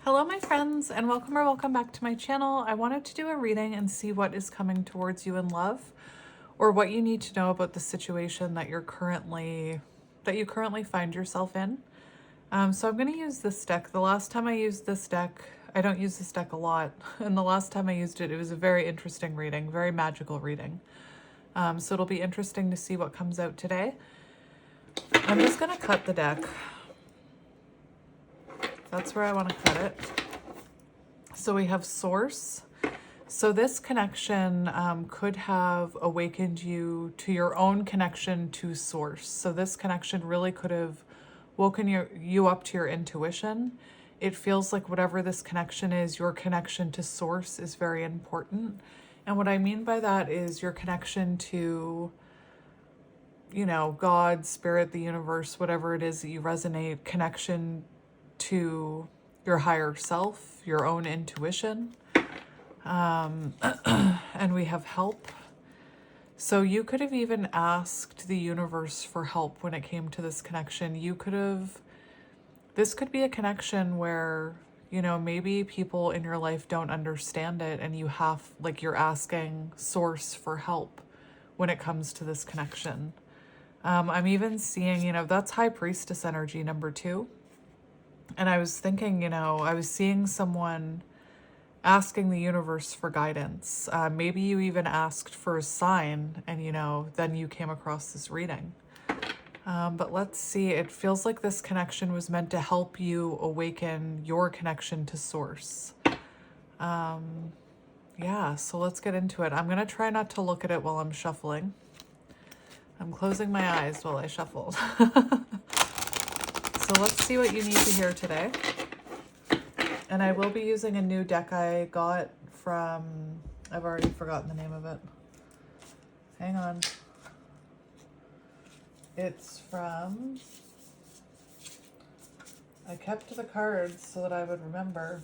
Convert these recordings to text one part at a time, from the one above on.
Hello my friends, and welcome back to my channel. I wanted to do a reading and see what is coming towards you in love, or what you need to know about the situation that you currently find yourself in. So I'm going to use this deck. The last time I used this deck, I don't use this deck a lot, and the last time I used it, it was a very interesting reading, very magical reading. So it'll be interesting to see what comes out today. I'm just going to cut the deck. That's where I want to cut it. So we have Source. So this connection could have awakened you to your own connection to Source. So this connection really could have woken you up to your intuition. It feels like whatever this connection is, your connection to Source is very important. And what I mean by that is your connection to, you know, God, Spirit, the universe, whatever it is that you resonate, connection to your higher self, your own intuition. And we have help. So you could have even asked the universe for help when it came to this connection. This could be a connection where, you know, maybe people in your life don't understand it, and you're asking Source for help when it comes to this connection. I'm even seeing, you know, that's High Priestess energy, number 2. And I was thinking, you know, I was seeing someone asking the universe for guidance. Maybe you even asked for a sign, and, you know, then you came across this reading. But let's see, it feels like this connection was meant to help you awaken your connection to Source. Yeah, so let's get into it. I'm going to try not to look at it while I'm shuffling. I'm closing my eyes while I shuffle. So let's see what you need to hear today. And I will be using a new deck I got from, I've already forgotten the name of it. Hang on. It's from, I kept the cards so that I would remember.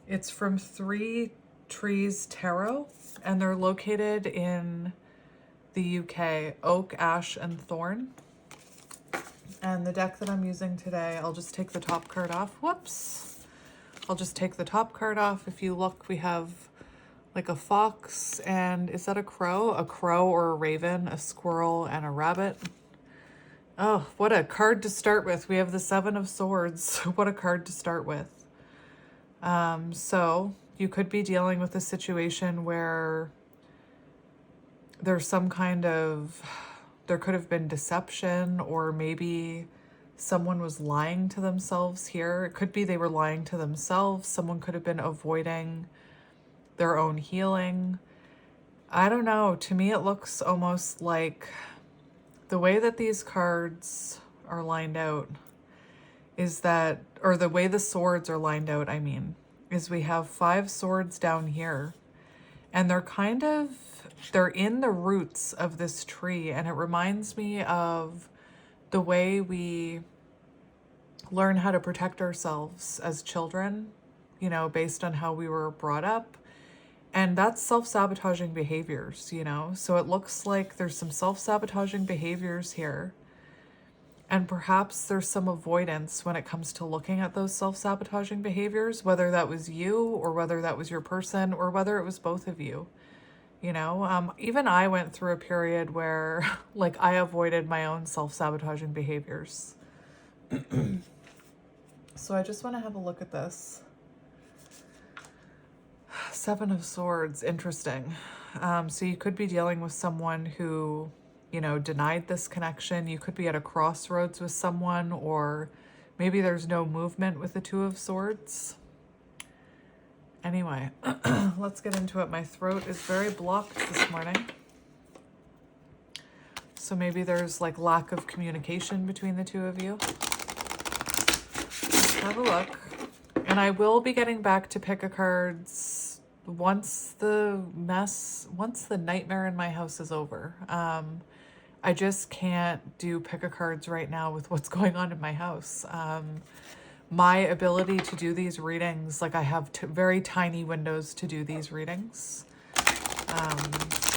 It's from 3 Trees Tarot, and they're located in the UK, Oak, Ash, and Thorn. And the deck that I'm using today, I'll just take the top card off. Whoops. I'll just take the top card off. If you look, we have like a fox, and is that a crow? A crow or a raven, a squirrel, and a rabbit. Oh, what a card to start with. We have the 7 of Swords. What a card to start with. So you could be dealing with a situation where there's some kind of, there could have been deception, or maybe someone was lying to themselves here. It could be they were lying to themselves. Someone could have been avoiding their own healing. I don't know. To me, it looks almost like the way that these cards are lined out is that, or the way the swords are lined out, I mean, is we have 5 swords down here, and they're in the roots of this tree, and it reminds me of the way we learn how to protect ourselves as children, you know, based on how we were brought up. And that's self-sabotaging behaviors, you know. So it looks like there's some self-sabotaging behaviors here. And perhaps there's some avoidance when it comes to looking at those self-sabotaging behaviors, whether that was you, or whether that was your person, or whether it was both of you. You know, even I went through a period where like I avoided my own self-sabotaging behaviors. So I just want to have a look at this. 7 of Swords, interesting. So you could be dealing with someone who, you know, denied this connection. You could be at a crossroads with someone, or maybe there's no movement with the 2 of Swords. Anyway, let's get into it. My throat is very blocked this morning. So maybe there's like lack of communication between the 2 of you. Let's have a look. And I will be getting back to pick-a-cards once the nightmare in my house is over. I just can't do pick-a-cards right now with what's going on in my house. My ability to do these readings, like I have very tiny windows to do these readings.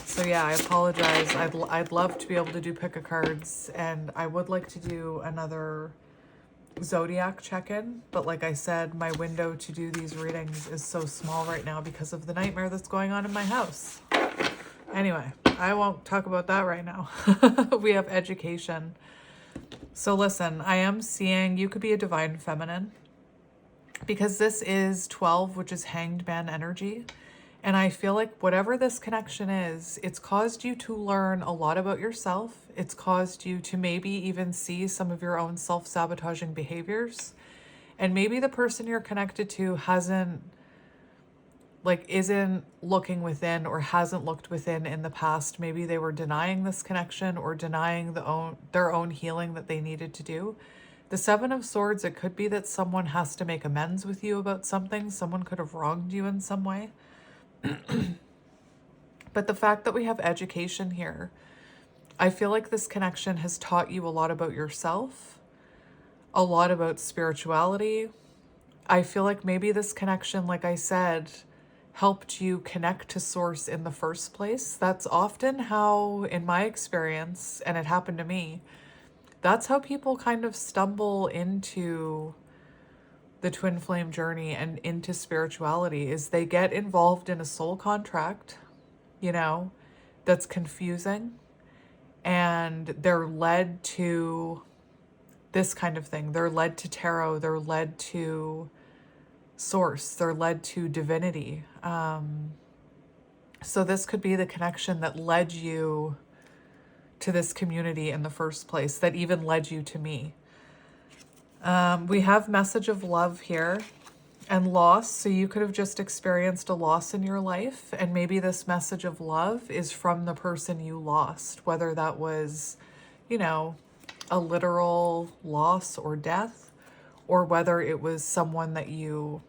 So yeah, I apologize. I'd love to be able to do pick-a-cards, and I would like to do another zodiac check-in, but like I said, my window to do these readings is so small right now because of the nightmare that's going on in my house. Anyway, I won't talk about that right now. We have education. So listen, I am seeing you could be a divine feminine because this is 12, which is hanged man energy. And I feel like whatever this connection is, it's caused you to learn a lot about yourself. It's caused you to maybe even see some of your own self-sabotaging behaviors. And maybe the person you're connected to isn't looking within or hasn't looked within in the past. Maybe they were denying this connection or denying their own healing that they needed to do. The Seven of Swords, it could be that someone has to make amends with you about something. Someone could have wronged you in some way. But the fact that we have education here, I feel like this connection has taught you a lot about yourself, a lot about spirituality. I feel like maybe this connection, like I said, helped you connect to source in the first place. That's often how, in my experience, and it happened to me, that's how people kind of stumble into the twin flame journey and into spirituality, is they get involved in a soul contract, that's confusing, and they're led to this kind of thing. They're led to tarot, they're led to source, they're led to divinity. So this could be the connection that led you to this community in the first place, that even led you to me. We have message of love here and loss. So you could have just experienced a loss in your life, and maybe this message of love is from the person you lost, whether that was, a literal loss or death, or whether it was someone that you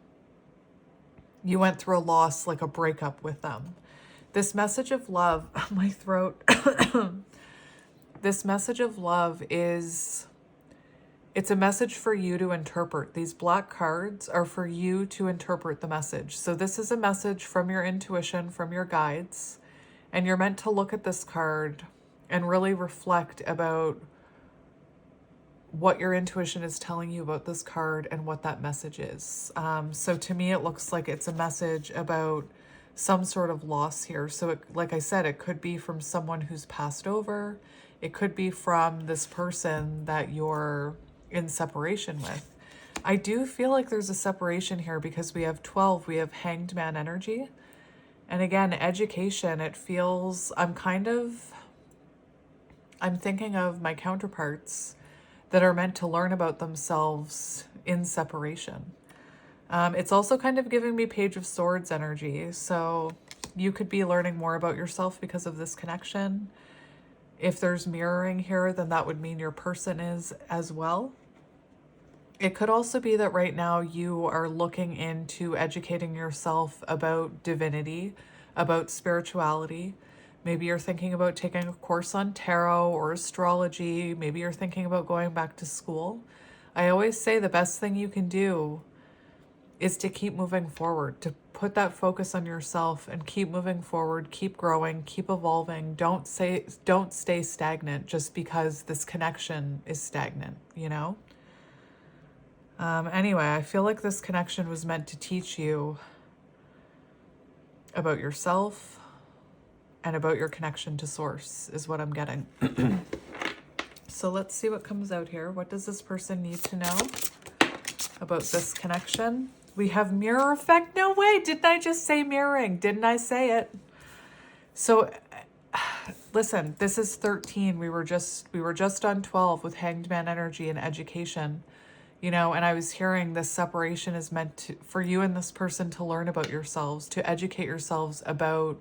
went through a loss, like a breakup with them. This message of love, my throat, this message of love it's a message for you to interpret. These black cards are for you to interpret the message. So this is a message from your intuition, from your guides, and you're meant to look at this card and really reflect about what your intuition is telling you about this card and what that message is. So to me, it looks like it's a message about some sort of loss here. So like I said, it could be from someone who's passed over. It could be from this person that you're in separation with. I do feel like there's a separation here because we have 12, we have hanged man energy. And again, education, it feels, I'm thinking of my counterparts that are meant to learn about themselves in separation. It's also kind of giving me Page of Swords energy. So you could be learning more about yourself because of this connection. If there's mirroring here, then that would mean your person is as well. It could also be that right now you are looking into educating yourself about divinity, about spirituality. Maybe you're thinking about taking a course on tarot or astrology. Maybe you're thinking about going back to school. I always say the best thing you can do is to keep moving forward, to put that focus on yourself and keep moving forward, keep growing, keep evolving. Don't stay stagnant just because this connection is stagnant, Anyway, I feel like this connection was meant to teach you about yourself and about your connection to source is what I'm getting. So let's see what comes out here. What does this person need to know about this connection? We have mirror effect. No way. Didn't I just say mirroring? Didn't I say it? So listen, this is 13. We were just on 12 with hanged man energy and education, and I was hearing this separation is meant for you and this person to learn about yourselves, to educate yourselves about,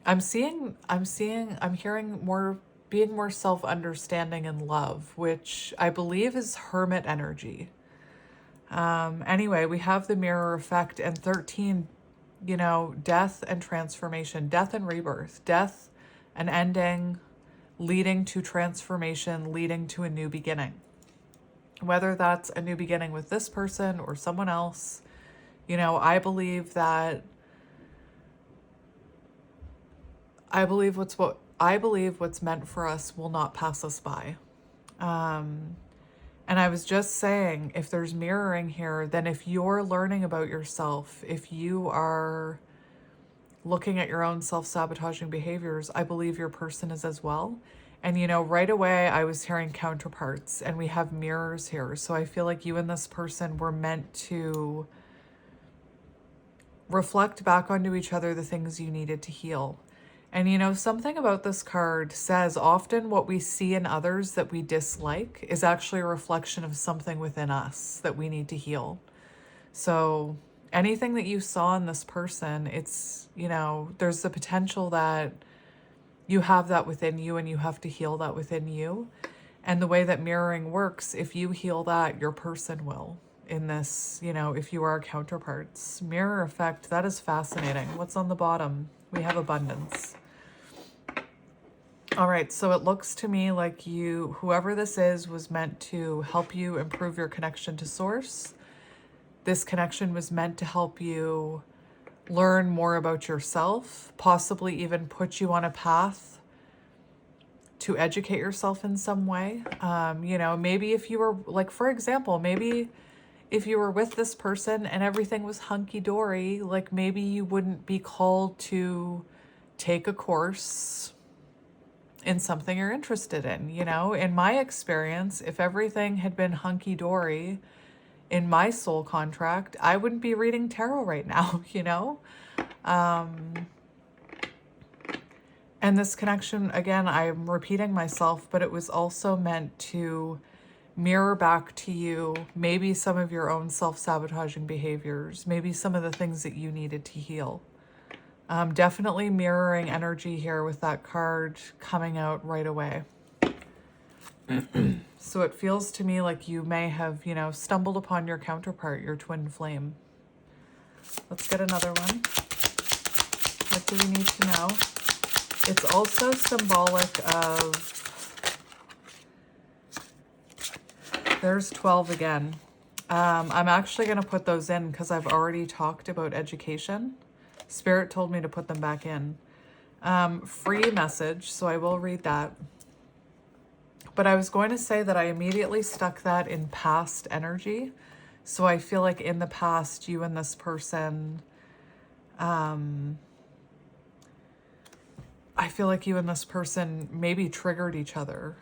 I'm hearing more, being more self-understanding and love, which I believe is hermit energy. Anyway, we have the mirror effect, and 13, death and transformation, death and rebirth, death and ending, leading to transformation, leading to a new beginning. Whether that's a new beginning with this person or someone else, I believe what's meant for us will not pass us by. And I was just saying, if there's mirroring here, then if you're learning about yourself, if you are looking at your own self-sabotaging behaviors, I believe your person is as well. And, you know, right away I was hearing counterparts, and we have mirrors here. So I feel like you and this person were meant to reflect back onto each other the things you needed to heal. And, you know, something about this card says often what we see in others that we dislike is actually a reflection of something within us that we need to heal. So anything that you saw in this person, it's, you know, there's the potential that you have that within you and you have to heal that within you. And the way that mirroring works, if you heal that, your person will. In this, you know, if you are counterparts. Mirror effect, that is fascinating. What's on the bottom? We have abundance. All right, so it looks to me like you, whoever this is, was meant to help you improve your connection to source. This connection was meant to help you learn more about yourself, possibly even put you on a path to educate yourself in some way. You know, maybe if you were, like, for example, maybe if you were with this person and everything was hunky-dory, like maybe you wouldn't be called to take a course in something you're interested in, you know? In my experience, if everything had been hunky-dory in my soul contract, I wouldn't be reading tarot right now, you know? And this connection, again, I'm repeating myself, but it was also meant to mirror back to you maybe some of your own self-sabotaging behaviors, maybe some of the things that you needed to heal. Definitely mirroring energy here with that card coming out right away. So it feels to me like you may have, you know, stumbled upon your counterpart, your twin flame. Let's get another one. What do we need to know? It's also symbolic of, there's 12 again. I'm actually going to put those in because I've already talked about education. Spirit told me to put them back in. Free message, so I will read that. But I was going to say that I immediately stuck that in past energy. So I feel like in the past, you and this person, I feel like you and this person maybe triggered each other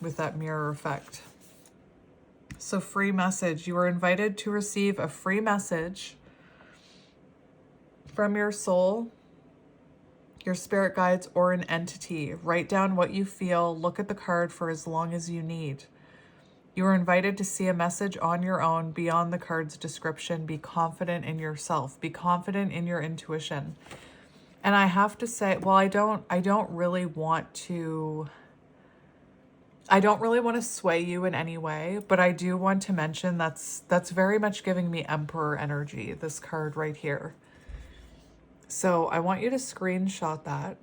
with that mirror effect. So free message, you are invited to receive a free message from your soul, your spirit guides, or an entity. Write down what you feel. Look at the card for as long as you need. You are invited to see a message on your own beyond the card's description. Be confident in yourself. Be confident in your intuition. And I have to say, well, I don't really want to sway you in any way, but I do want to mention that's very much giving me Emperor energy, this card right here. So I want you to screenshot that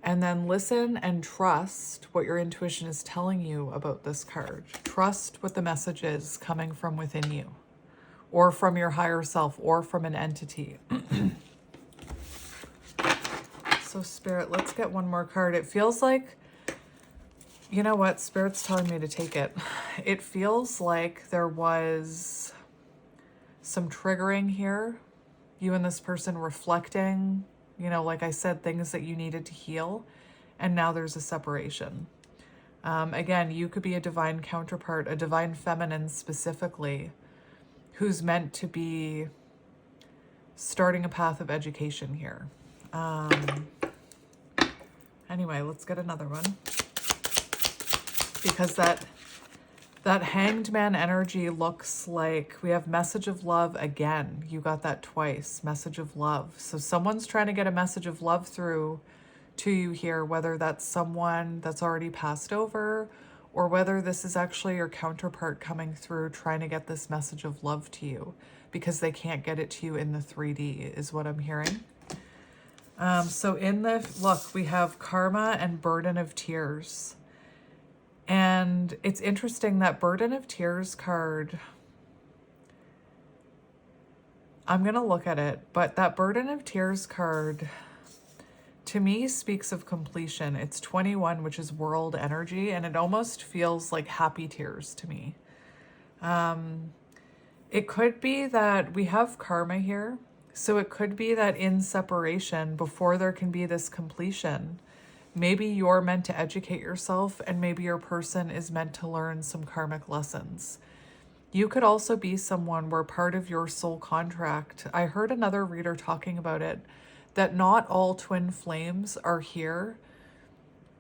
and then listen and trust what your intuition is telling you about this card. Trust what the message is coming from within you, or from your higher self, or from an entity. So Spirit, let's get one more card. It feels like, you know what? Spirit's telling me to take it. It feels like there was some triggering here. You and this person reflecting, you know, like I said, things that you needed to heal. And now there's a separation. Again, you could be a divine counterpart, a divine feminine specifically, who's meant to be starting a path of education here. Anyway, let's get another one. Because that Hanged Man energy looks like we have message of love again. You got that twice, message of love. So someone's trying to get a message of love through to you here, whether that's someone that's already passed over, or whether this is actually your counterpart coming through trying to get this message of love to you because they can't get it to you in the 3D is what I'm hearing. So in the, look, we have Karma and Burden of Tears. And it's interesting, that Burden of Tears card, I'm going to look at it, but that Burden of Tears card, to me speaks of completion. It's 21, which is world energy, and it almost feels like happy tears to me. It could be that we have karma here. So it could be that in separation, before there can be this completion, maybe you're meant to educate yourself and maybe your person is meant to learn some karmic lessons. You could also be someone where part of your soul contract, I heard another reader talking about it, that not all twin flames are here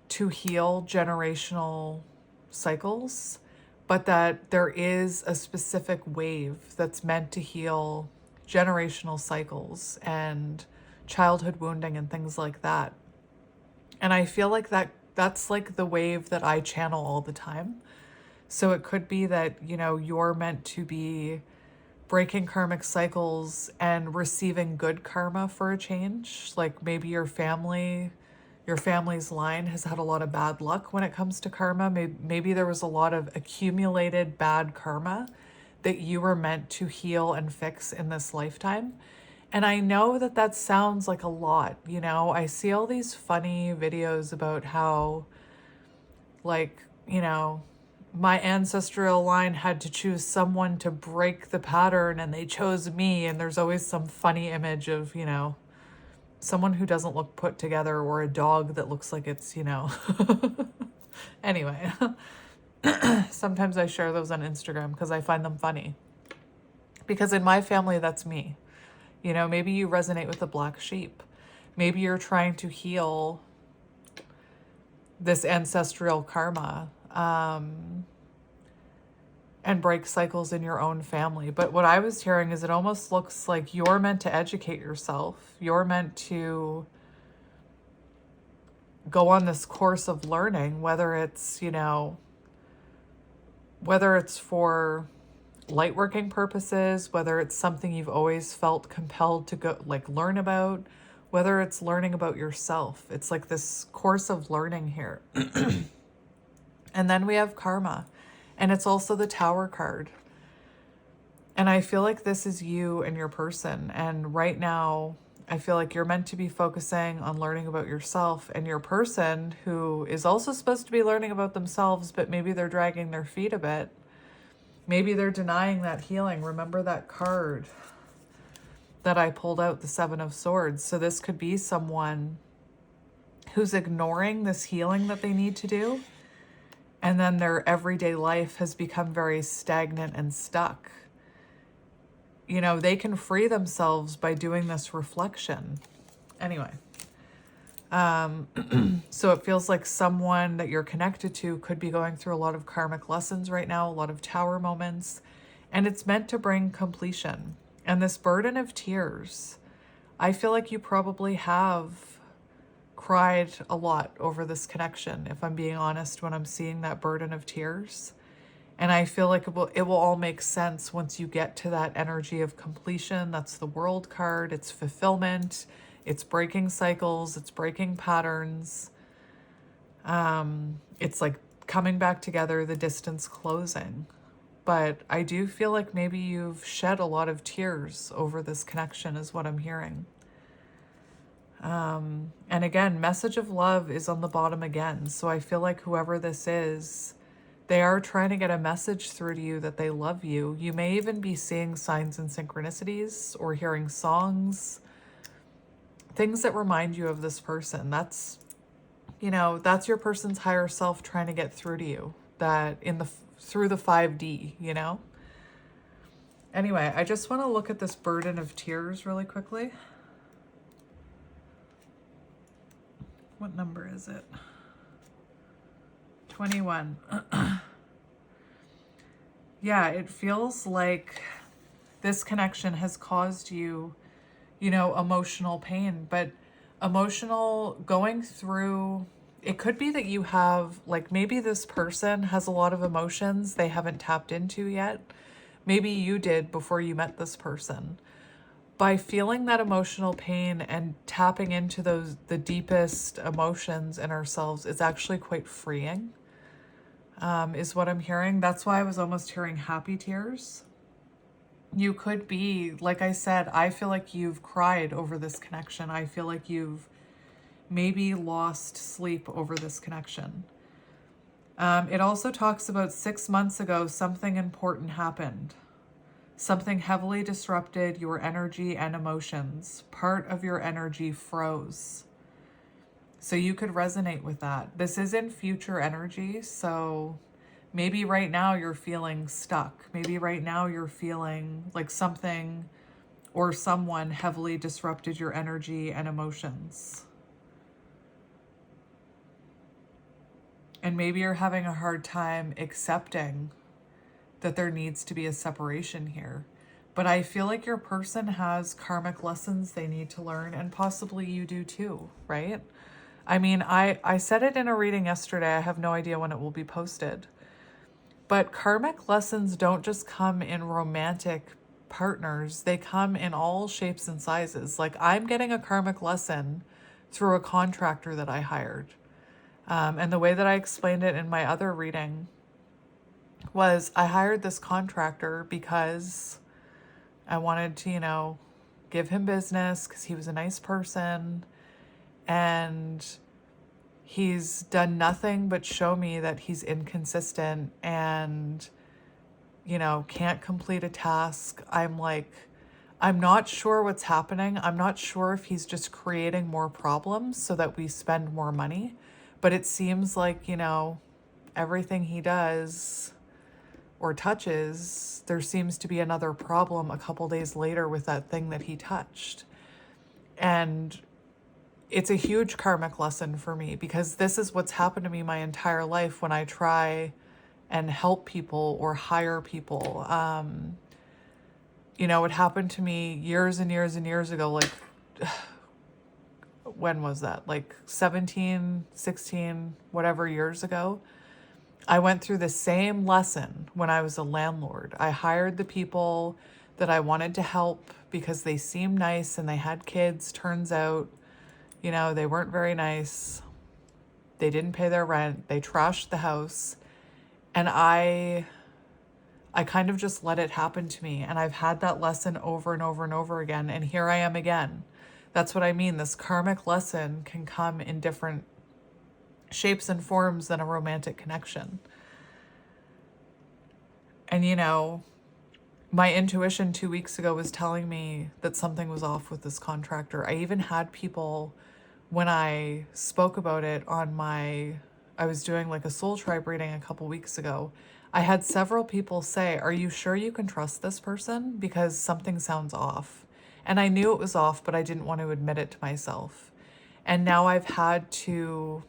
to heal generational cycles, but that there is a specific wave that's meant to heal generational cycles and childhood wounding and things like that. And I feel like that's like the wave that I channel all the time. So it could be that, you know, you're meant to be breaking karmic cycles and receiving good karma for a change. Like maybe your family's line has had a lot of bad luck when it comes to karma. Maybe there was a lot of accumulated bad karma that you were meant to heal and fix in this lifetime. And I know that that sounds like a lot, you know, I see all these funny videos about how, like, you know, my ancestral line had to choose someone to break the pattern and they chose me. And there's always some funny image of, you know, someone who doesn't look put together or a dog that looks like it's, you know. Anyway, sometimes I share those on Instagram because I find them funny. Because in my family, that's me. You know, maybe you resonate with the black sheep. Maybe you're trying to heal this ancestral karma and break cycles in your own family. But what I was hearing is it almost looks like you're meant to educate yourself. You're meant to go on this course of learning, whether it's, you know, whether it's for light working purposes, whether it's something you've always felt compelled to go, like, learn about, whether it's learning about yourself. It's like this course of learning here. And then we have karma, and it's also the Tower card. And I feel like this is you and your person. And right now, I feel like you're meant to be focusing on learning about yourself, and your person, who is also supposed to be learning about themselves, but maybe they're dragging their feet a bit. Maybe they're denying that healing. Remember that card that I pulled out, the Seven of Swords. So this could be someone who's ignoring this healing that they need to do. And then their everyday life has become very stagnant and stuck. You know, they can free themselves by doing this reflection. Anyway. So it feels like someone that you're connected to could be going through a lot of karmic lessons right now, a lot of Tower moments, and it's meant to bring completion. And this burden of tears, I feel like you probably have cried a lot over this connection, if I'm being honest, when I'm seeing that burden of tears. And I feel like it will all make sense once you get to that energy of completion. That's the World card. It's fulfillment. It's breaking cycles. It's breaking patterns. It's like coming back together, the distance closing. But I do feel like maybe you've shed a lot of tears over this connection is what I'm hearing. And again, message of love is on the bottom again. So I feel like whoever this is, they are trying to get a message through to you that they love you. You may even be seeing signs and synchronicities or hearing songs, things that remind you of this person. That's, you know, that's your person's higher self trying to get through to you, that through the 5D, you know? Anyway, I just want to look at this burden of tears really quickly. What number is it? 21. Yeah, it feels like this connection has caused you, you know, emotional pain, but emotional going through, it could be that you have, like, maybe this person has a lot of emotions they haven't tapped into yet. Maybe you did before you met this person. By feeling that emotional pain and tapping into the deepest emotions in ourselves, it's actually quite freeing, is what I'm hearing. That's why I was almost hearing happy tears. You could be, like I said, I feel like you've cried over this connection. I feel like you've maybe lost sleep over this connection. It also talks about 6 months ago, something important happened. Something heavily disrupted your energy and emotions. Part of your energy froze. So you could resonate with that. This is in future energy, so maybe right now you're feeling stuck. Maybe right now you're feeling like something or someone heavily disrupted your energy and emotions. And maybe you're having a hard time accepting that there needs to be a separation here. But I feel like your person has karmic lessons they need to learn, and possibly you do too, right? I mean, I said it in a reading yesterday. I have no idea when it will be posted. But karmic lessons don't just come in romantic partners. They come in all shapes and sizes. Like, I'm getting a karmic lesson through a contractor that I hired. And the way that I explained it in my other reading was I hired this contractor because I wanted to, give him business because he was a nice person. And he's done nothing but show me that he's inconsistent and, can't complete a task. I'm not sure what's happening. I'm not sure if he's just creating more problems so that we spend more money. But it seems like, everything he does or touches, there seems to be another problem a couple days later with that thing that he touched. And it's a huge karmic lesson for me because this is what's happened to me my entire life when I try and help people or hire people. It happened to me years and years and years ago, like, when was that? Like 17, 16, whatever years ago. I went through the same lesson when I was a landlord. I hired the people that I wanted to help because they seemed nice and they had kids. Turns out, they weren't very nice. They didn't pay their rent. They trashed the house. And I kind of just let it happen to me. And I've had that lesson over and over and over again. And here I am again. That's what I mean. This karmic lesson can come in different shapes and forms than a romantic connection. And my intuition 2 weeks ago was telling me that something was off with this contractor. I even had people, when I spoke about it I was doing like a soul tribe reading a couple weeks ago. I had several people say, "Are you sure you can trust this person? Because something sounds off." And I knew it was off, but I didn't want to admit it to myself. And now I've had to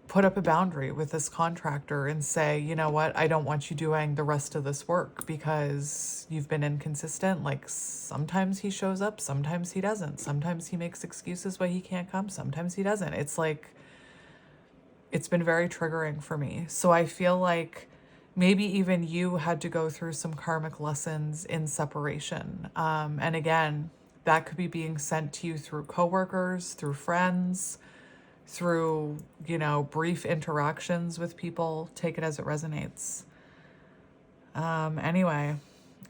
put up a boundary with this contractor and say, you know what, I don't want you doing the rest of this work because you've been inconsistent. Like, sometimes he shows up, sometimes he doesn't. Sometimes he makes excuses why he can't come, sometimes he doesn't. It's like, it's been very triggering for me. So I feel like maybe even you had to go through some karmic lessons in separation. And again, that could be being sent to you through coworkers, through friends, through, brief interactions with people. Take it as it resonates. Anyway,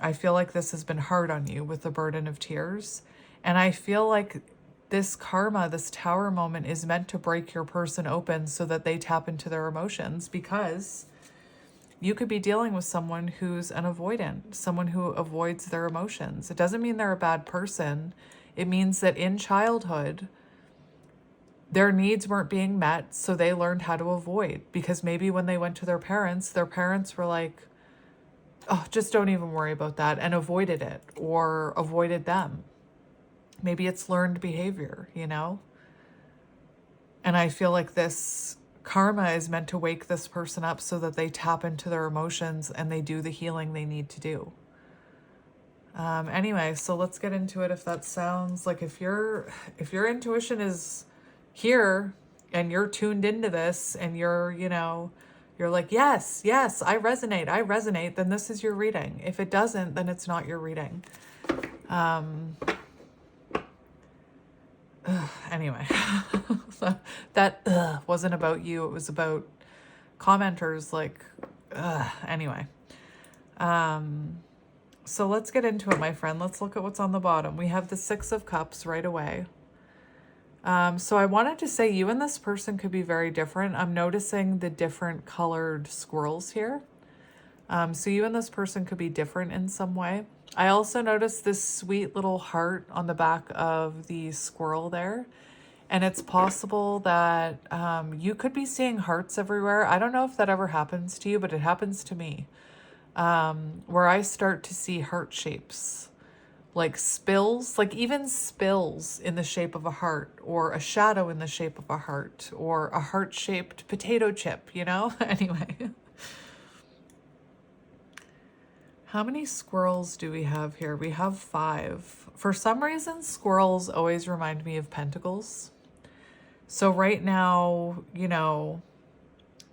I feel like this has been hard on you with the burden of tears. And I feel like this karma, this tower moment is meant to break your person open so that they tap into their emotions, because you could be dealing with someone who's an avoidant, someone who avoids their emotions. It doesn't mean they're a bad person. It means that in childhood, their needs weren't being met, so they learned how to avoid. Because maybe when they went to their parents were like, oh, just don't even worry about that, and avoided it or avoided them. Maybe it's learned behavior, And I feel like this karma is meant to wake this person up so that they tap into their emotions and they do the healing they need to do. Anyway, so let's get into it. If that sounds like, if your intuition is here and you're tuned into this and you're like, yes, I resonate, then this is your reading. If it doesn't, then it's not your reading. Anyway, that wasn't about you. It was about commenters like, anyway. So let's get into it, my friend. Let's look at what's on the bottom. We have the 6 of Cups right away. So I wanted to say you and this person could be very different. I'm noticing the different colored squirrels here. So you and this person could be different in some way. I also noticed this sweet little heart on the back of the squirrel there. And it's possible that you could be seeing hearts everywhere. I don't know if that ever happens to you, but it happens to me. Where I start to see heart shapes, like spills, like even spills in the shape of a heart, or a shadow in the shape of a heart, or a heart-shaped potato chip, you know? Anyway. How many squirrels do we have here? We have 5. For some reason, squirrels always remind me of pentacles. So right now, you know,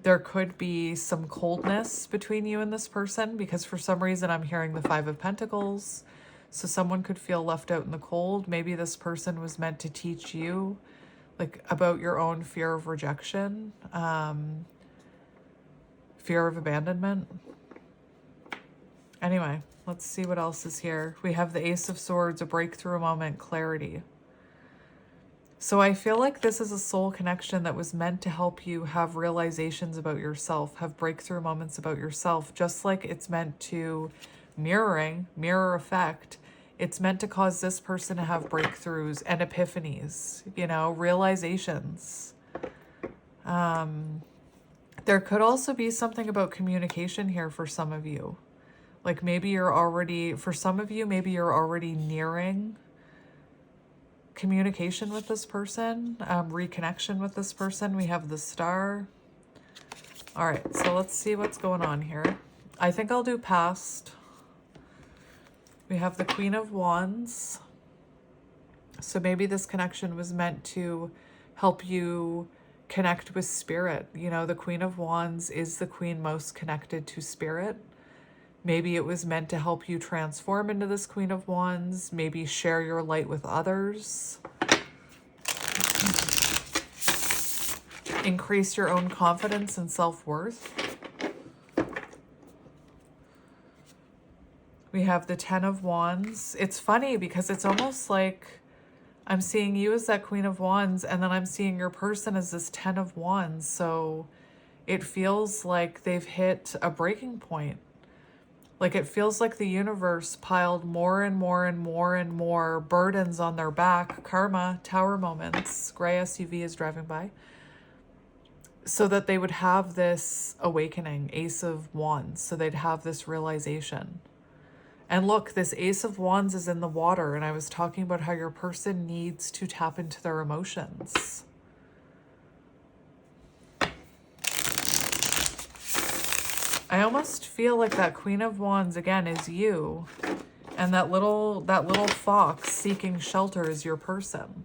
there could be some coldness between you and this person because for some reason I'm hearing the 5 of Pentacles. So someone could feel left out in the cold. Maybe this person was meant to teach you like about your own fear of rejection, fear of abandonment. Anyway, let's see what else is here. We have the Ace of Swords, a breakthrough moment, clarity. So I feel like this is a soul connection that was meant to help you have realizations about yourself, have breakthrough moments about yourself, just like it's meant to mirror effect. It's meant to cause this person to have breakthroughs and epiphanies, you know, realizations. There could also be something about communication here for some of you. Like maybe you're already, for some of you, maybe you're already nearing communication with this person, reconnection with this person. We have the Star. All right, so let's see what's going on here. I think I'll do past. We have the Queen of Wands. So maybe this connection was meant to help you connect with spirit. You know, the Queen of Wands is the queen most connected to spirit. Maybe it was meant to help you transform into this Queen of Wands, maybe share your light with others, increase your own confidence and self-worth. We have the 10 of Wands. It's funny because it's almost like I'm seeing you as that Queen of Wands and then I'm seeing your person as this 10 of Wands. So it feels like they've hit a breaking point. Like it feels like the universe piled more and more and more and more burdens on their back. Karma, Tower moments, gray SUV is driving by. So that they would have this awakening, Ace of Wands. So they'd have this realization. And look, this Ace of Wands is in the water. And I was talking about how your person needs to tap into their emotions. I almost feel like that Queen of Wands again is you, and that little fox seeking shelter is your person.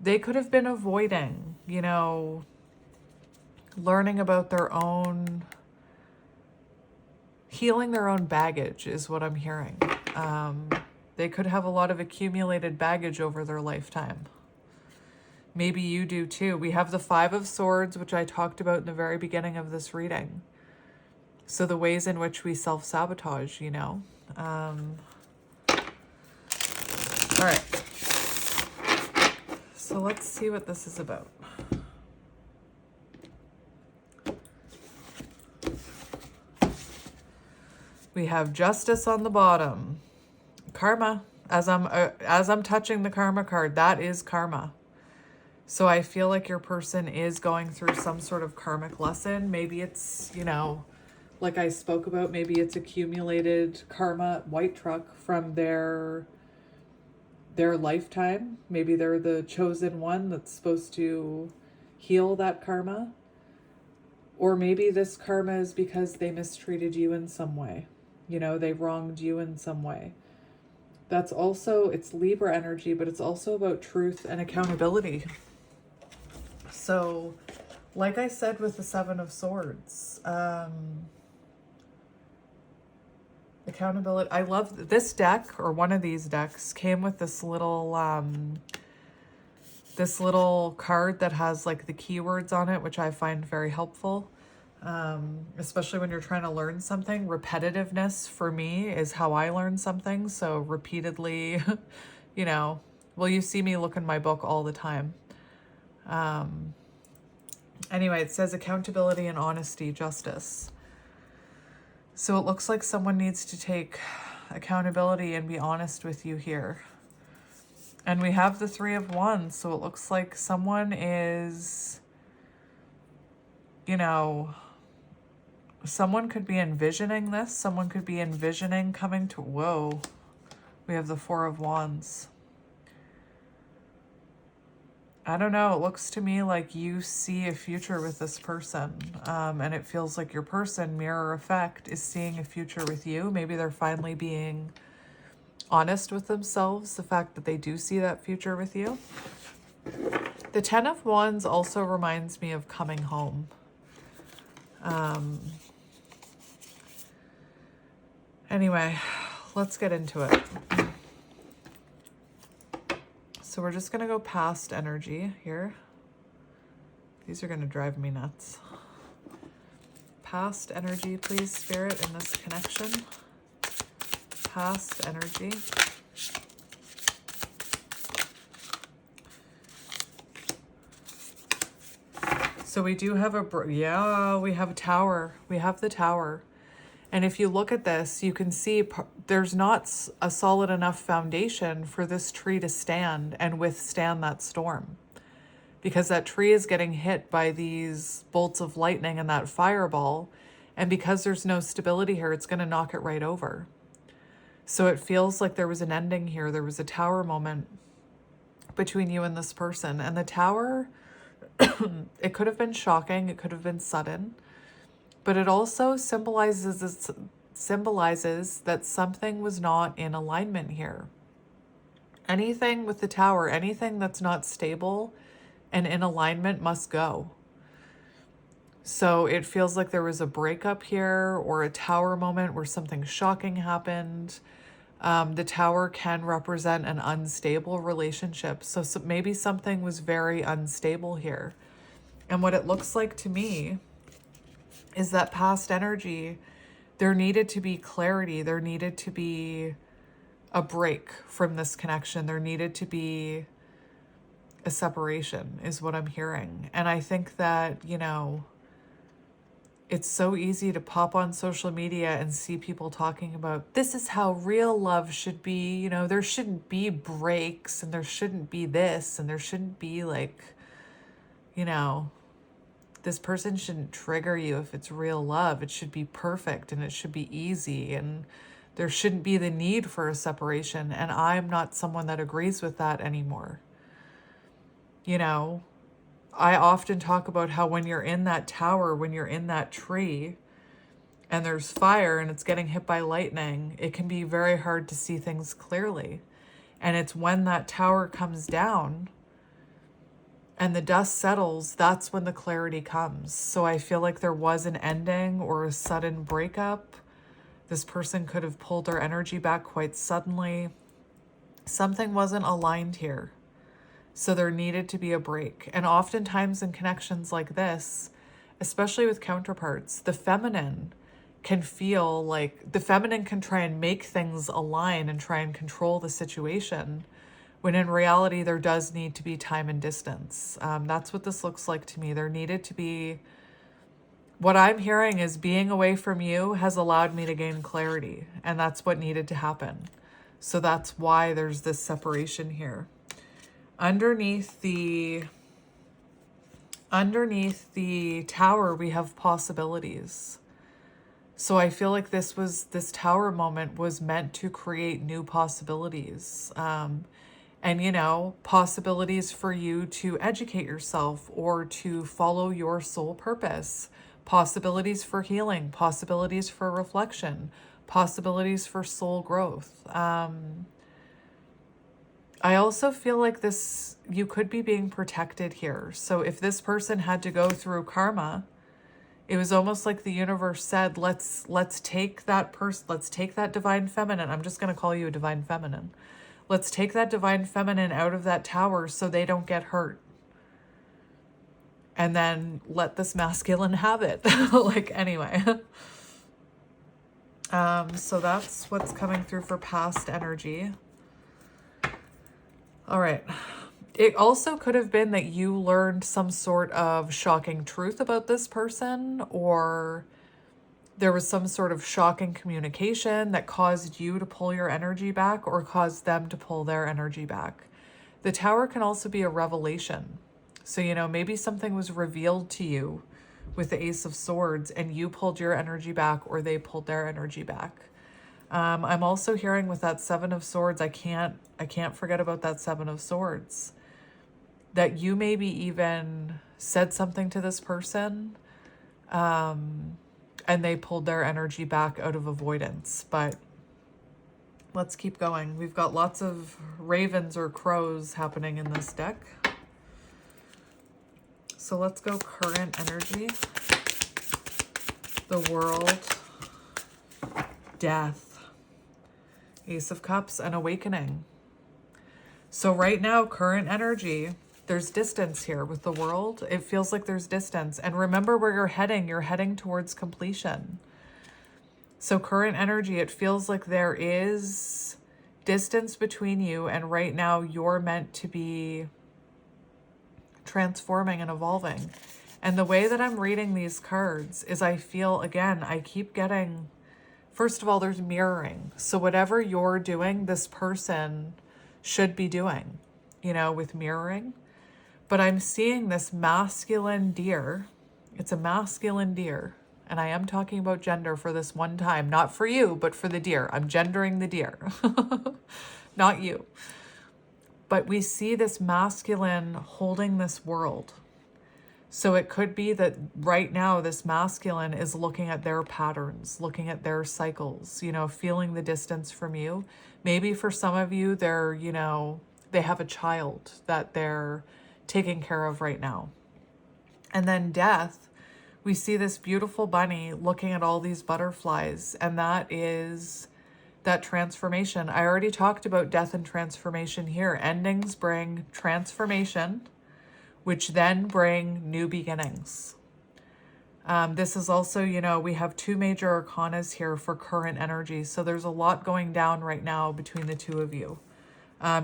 They could have been avoiding, you know, learning about their own, healing their own baggage is what I'm hearing. They could have a lot of accumulated baggage over their lifetime. Maybe you do too. We have the 5 of Swords, which I talked about in the very beginning of this reading. So the ways in which we self-sabotage, you know. All right. So let's see what this is about. We have Justice on the bottom. Karma. As I'm touching the Karma card, that is karma. So I feel like your person is going through some sort of karmic lesson. Maybe it's, you know, like I spoke about, maybe it's accumulated karma, white truck from their lifetime. Maybe they're the chosen one that's supposed to heal that karma. Or maybe this karma is because they mistreated you in some way. You know, they wronged you in some way. That's also, it's Libra energy, but it's also about truth and accountability. So, like I said with the 7 of Swords, accountability. I love this deck, or one of these decks came with this little card that has like the keywords on it, which I find very helpful, especially when you're trying to learn something. Repetitiveness for me is how I learn something. So repeatedly, you know, Well, you see me look in my book all the time. Anyway, it says accountability and honesty, justice. So it looks like someone needs to take accountability and be honest with you here. And we have the Three of Wands, so it looks like someone is, you know, someone could be envisioning this. Someone could be envisioning coming to, whoa, we have the Four of Wands. I don't know, it looks to me like you see a future with this person. And it feels like your person, mirror effect, is seeing a future with you. Maybe they're finally being honest with themselves, the fact that they do see that future with you. The Ten of Wands also reminds me of coming home. Anyway, let's get into it. So we're just going to go past energy here. These are going to drive me nuts. Past energy, please, Spirit, in this connection. Past energy. So we do have we have a tower. We have the tower. And if you look at this, you can see there's not a solid enough foundation for this tree to stand and withstand that storm. Because that tree is getting hit by these bolts of lightning and that fireball. And because there's no stability here, it's going to knock it right over. So it feels like there was an ending here. There was a tower moment between you and this person. And the tower, it could have been shocking. It could have been sudden. But it also symbolizes that something was not in alignment here. Anything with the tower, anything that's not stable and in alignment must go. So it feels like there was a breakup here or a tower moment where something shocking happened. The tower can represent an unstable relationship. So maybe something was very unstable here. And what it looks like to me is that past energy, there needed to be clarity. There needed to be a break from this connection. There needed to be a separation is what I'm hearing. And I think that, you know, it's so easy to pop on social media and see people talking about this is how real love should be. You know, there shouldn't be breaks and there shouldn't be this and there shouldn't be like, you know, this person shouldn't trigger you if it's real love. It should be perfect and it should be easy and there shouldn't be the need for a separation. And I'm not someone that agrees with that anymore. You know, I often talk about how when you're in that tower, when you're in that tree and there's fire and it's getting hit by lightning, it can be very hard to see things clearly. And it's when that tower comes down and the dust settles, that's when the clarity comes. So I feel like there was an ending or a sudden breakup. This person could have pulled their energy back quite suddenly. Something wasn't aligned here. So there needed to be a break. And oftentimes in connections like this, especially with counterparts, the feminine can feel like the feminine can try and make things align and try and control the situation, when in reality, there does need to be time and distance. That's what this looks like to me. There needed to be, what I'm hearing is being away from you has allowed me to gain clarity. And that's what needed to happen. So that's why there's this separation here. Underneath the tower, we have possibilities. So I feel like this tower moment was meant to create new possibilities. And, you know, possibilities for you to educate yourself or to follow your soul purpose, possibilities for healing, possibilities for reflection, possibilities for soul growth. I also feel like you could be being protected here. So if this person had to go through karma, it was almost like the universe said, let's take that let's take that divine feminine. I'm just going to call you a divine feminine. Let's take that divine feminine out of that tower so they don't get hurt. And then let this masculine have it. Like, anyway. So that's what's coming through for past energy. All right. It also could have been that you learned some sort of shocking truth about this person, or there was some sort of shocking communication that caused you to pull your energy back or caused them to pull their energy back. The Tower can also be a revelation. So, maybe something was revealed to you with the Ace of Swords and you pulled your energy back or they pulled their energy back. I'm also hearing with that Seven of Swords, I can't forget about that Seven of Swords, that you maybe even said something to this person, and they pulled their energy back out of avoidance. But let's keep going. We've got lots of ravens or crows happening in this deck. So let's go current energy. The World, Death, Ace of Cups, and Awakening. So right now, current energy, there's distance here with the World. It feels like there's distance. And remember where you're heading. You're heading towards completion. So current energy, it feels like there is distance between you. And right now, you're meant to be transforming and evolving. And the way that I'm reading these cards is I feel, again, I keep getting, first of all, there's mirroring. So whatever you're doing, this person should be doing, with mirroring. But I'm seeing this masculine deer. It's a masculine deer. And I am talking about gender for this one time. Not for you, but for the deer. I'm gendering the deer. Not you. But we see this masculine holding this world. So it could be that right now this masculine is looking at their patterns, looking at their cycles, feeling the distance from you. Maybe for some of you, they're, they have a child that they're taking care of right now. And then death, we see this beautiful bunny looking at all these butterflies, and that is that transformation. I already talked about death and transformation here. Endings bring transformation, which then bring new beginnings. This is also, we have two major arcanas here for current energy. So there's a lot going down right now between the two of you.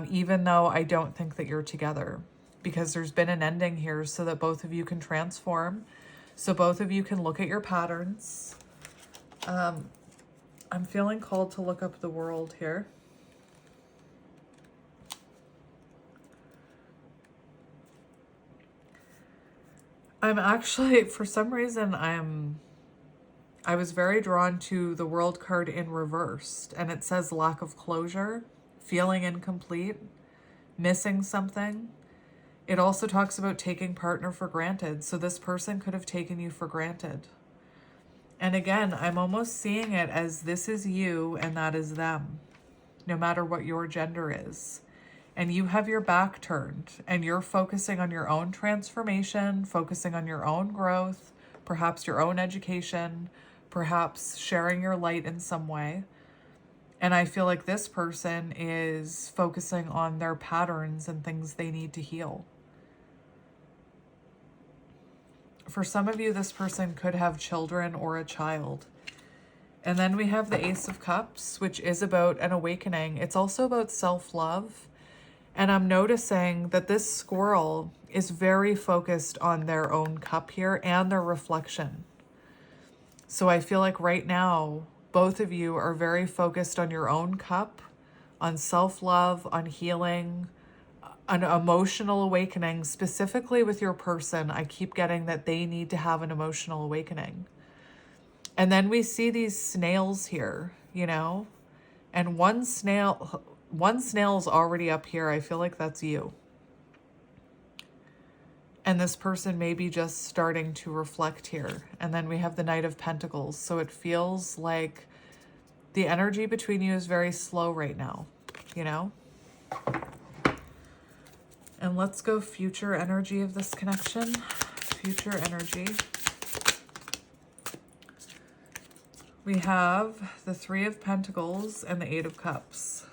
Even though I don't think that you're together, because there's been an ending here so that both of you can transform. So both of you can look at your patterns. I'm feeling called to look up the World here. I'm actually, for some reason, I was very drawn to the World card in reversed, and it says lack of closure, feeling incomplete, missing something. It also talks about taking partner for granted. So this person could have taken you for granted. And again, I'm almost seeing it as this is you and that is them, no matter what your gender is. And you have your back turned and you're focusing on your own transformation, focusing on your own growth, perhaps your own education, perhaps sharing your light in some way. And I feel like this person is focusing on their patterns and things they need to heal. For some of you, this person could have children or a child. And then we have the Ace of Cups, which is about an awakening. It's also about self-love. And I'm noticing that this squirrel is very focused on their own cup here and their reflection. So I feel like right now, both of you are very focused on your own cup, on self-love, on healing, an emotional awakening. Specifically with your person, I keep getting that they need to have an emotional awakening. And then we see these snails here, and one snail's already up here. I feel like that's you. And this person may be just starting to reflect here. And then we have the Knight of Pentacles. So it feels like the energy between you is very slow right now, And let's go future energy of this connection. Future energy. We have the Three of Pentacles and the Eight of Cups.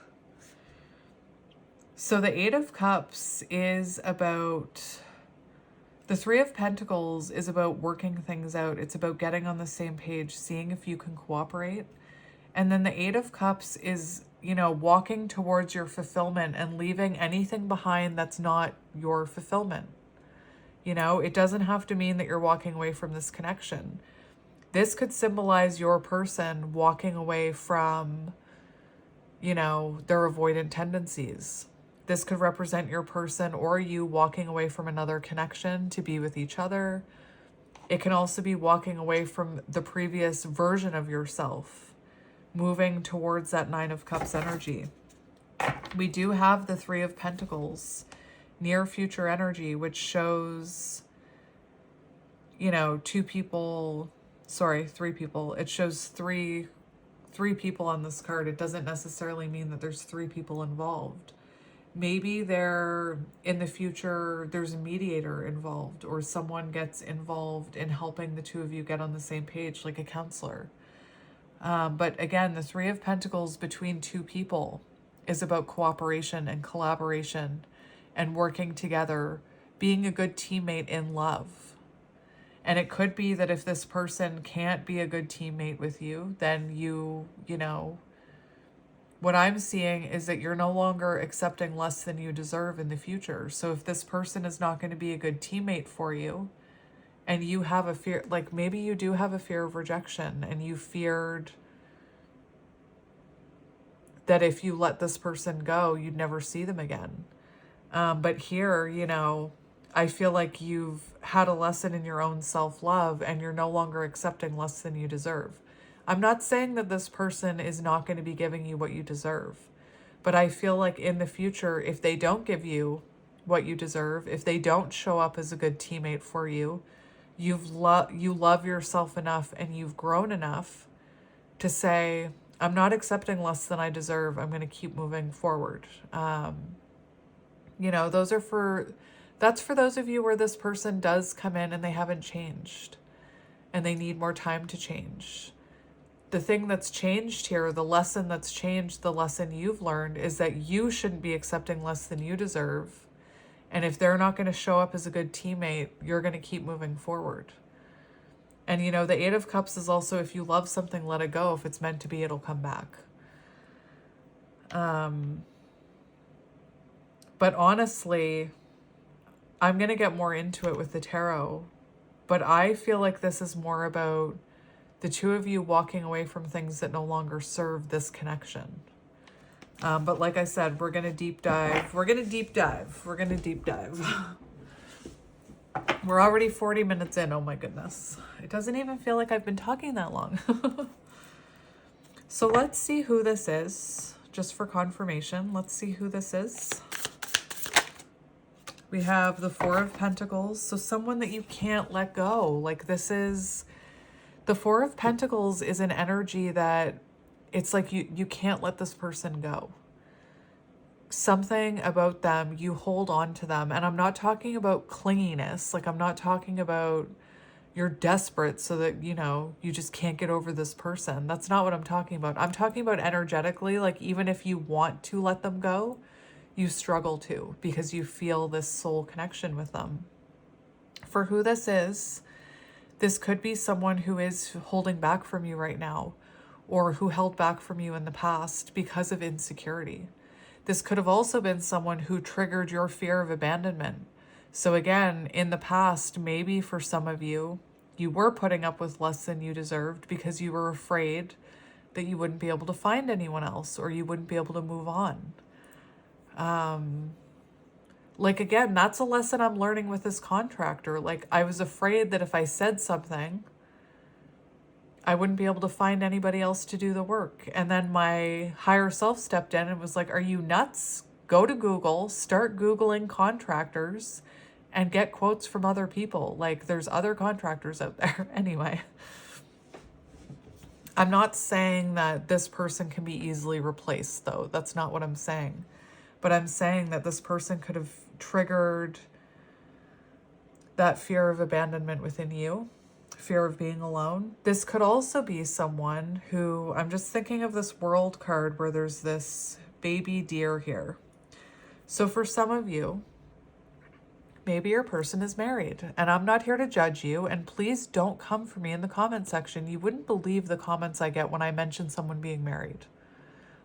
So the Eight of Cups is about, the Three of Pentacles is about working things out. It's about getting on the same page, seeing if you can cooperate. And then the Eight of Cups is walking towards your fulfillment and leaving anything behind that's not your fulfillment. It doesn't have to mean that you're walking away from this connection. This could symbolize your person walking away from, their avoidant tendencies. This could represent your person or you walking away from another connection to be with each other. It can also be walking away from the previous version of yourself, moving towards that Nine of Cups energy. We do have the Three of Pentacles, near future energy, which shows, three people. It shows three people on this card. It doesn't necessarily mean that there's three people involved. Maybe in the future, there's a mediator involved, or someone gets involved in helping the two of you get on the same page, like a counselor. But again, the Three of Pentacles between two people is about cooperation and collaboration and working together, being a good teammate in love. And it could be that if this person can't be a good teammate with you, then what I'm seeing is that you're no longer accepting less than you deserve in the future. So if this person is not going to be a good teammate for you, and you have a fear, like maybe you do have a fear of rejection, and you feared that if you let this person go, you'd never see them again. But here, I feel like you've had a lesson in your own self-love, and you're no longer accepting less than you deserve. I'm not saying that this person is not going to be giving you what you deserve, but I feel like in the future, if they don't give you what you deserve, if they don't show up as a good teammate for you, you love yourself enough and you've grown enough to say, I'm not accepting less than I deserve. I'm going to keep moving forward. That's for those of you where this person does come in and they haven't changed and they need more time to change. The thing that's changed here, the lesson that's changed, the lesson you've learned is that you shouldn't be accepting less than you deserve. And if they're not going to show up as a good teammate, you're going to keep moving forward. And the Eight of Cups is also, if you love something, let it go. If it's meant to be, it'll come back. But honestly, I'm going to get more into it with the tarot, but I feel like this is more about the two of you walking away from things that no longer serve this connection. But like I said, we're going to deep dive. We're already 40 minutes in. Oh my goodness. It doesn't even feel like I've been talking that long. So let's see who this is, just for confirmation. Let's see who this is. We have the Four of Pentacles. So someone that you can't let go. Like the Four of Pentacles is an energy that it's like you can't let this person go. Something about them, you hold on to them. And I'm not talking about clinginess. Like I'm not talking about you're desperate so that, you just can't get over this person. That's not what I'm talking about. I'm talking about energetically, like even if you want to let them go, you struggle to because you feel this soul connection with them. For who this is, this could be someone who is holding back from you right now, or who held back from you in the past because of insecurity. This could have also been someone who triggered your fear of abandonment. So again, in the past, maybe for some of you, you were putting up with less than you deserved because you were afraid that you wouldn't be able to find anyone else, or you wouldn't be able to move on. Again, that's a lesson I'm learning with this contractor. Like, I was afraid that if I said something, I wouldn't be able to find anybody else to do the work. And then my higher self stepped in and was like, are you nuts? Go to Google, start Googling contractors and get quotes from other people. Like, there's other contractors out there. Anyway, I'm not saying that this person can be easily replaced, though. That's not what I'm saying. But I'm saying that this person could have triggered that fear of abandonment within you, fear of being alone. This could also be someone who, I'm just thinking of this World card where there's this baby deer here. So for some of you, maybe your person is married, and I'm not here to judge you, and please don't come for me in the comment section. You wouldn't believe the comments I get when I mention someone being married.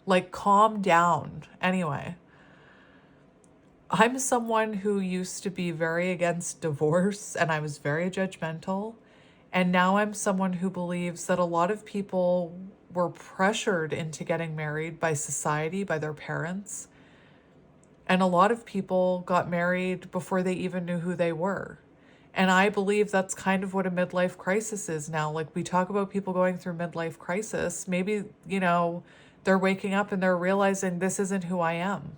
Like, calm down. Anyway, I'm someone who used to be very against divorce and I was very judgmental. And now I'm someone who believes that a lot of people were pressured into getting married by society, by their parents. And a lot of people got married before they even knew who they were. And I believe that's kind of what a midlife crisis is now. Like, we talk about people going through midlife crisis. Maybe, they're waking up and they're realizing this isn't who I am.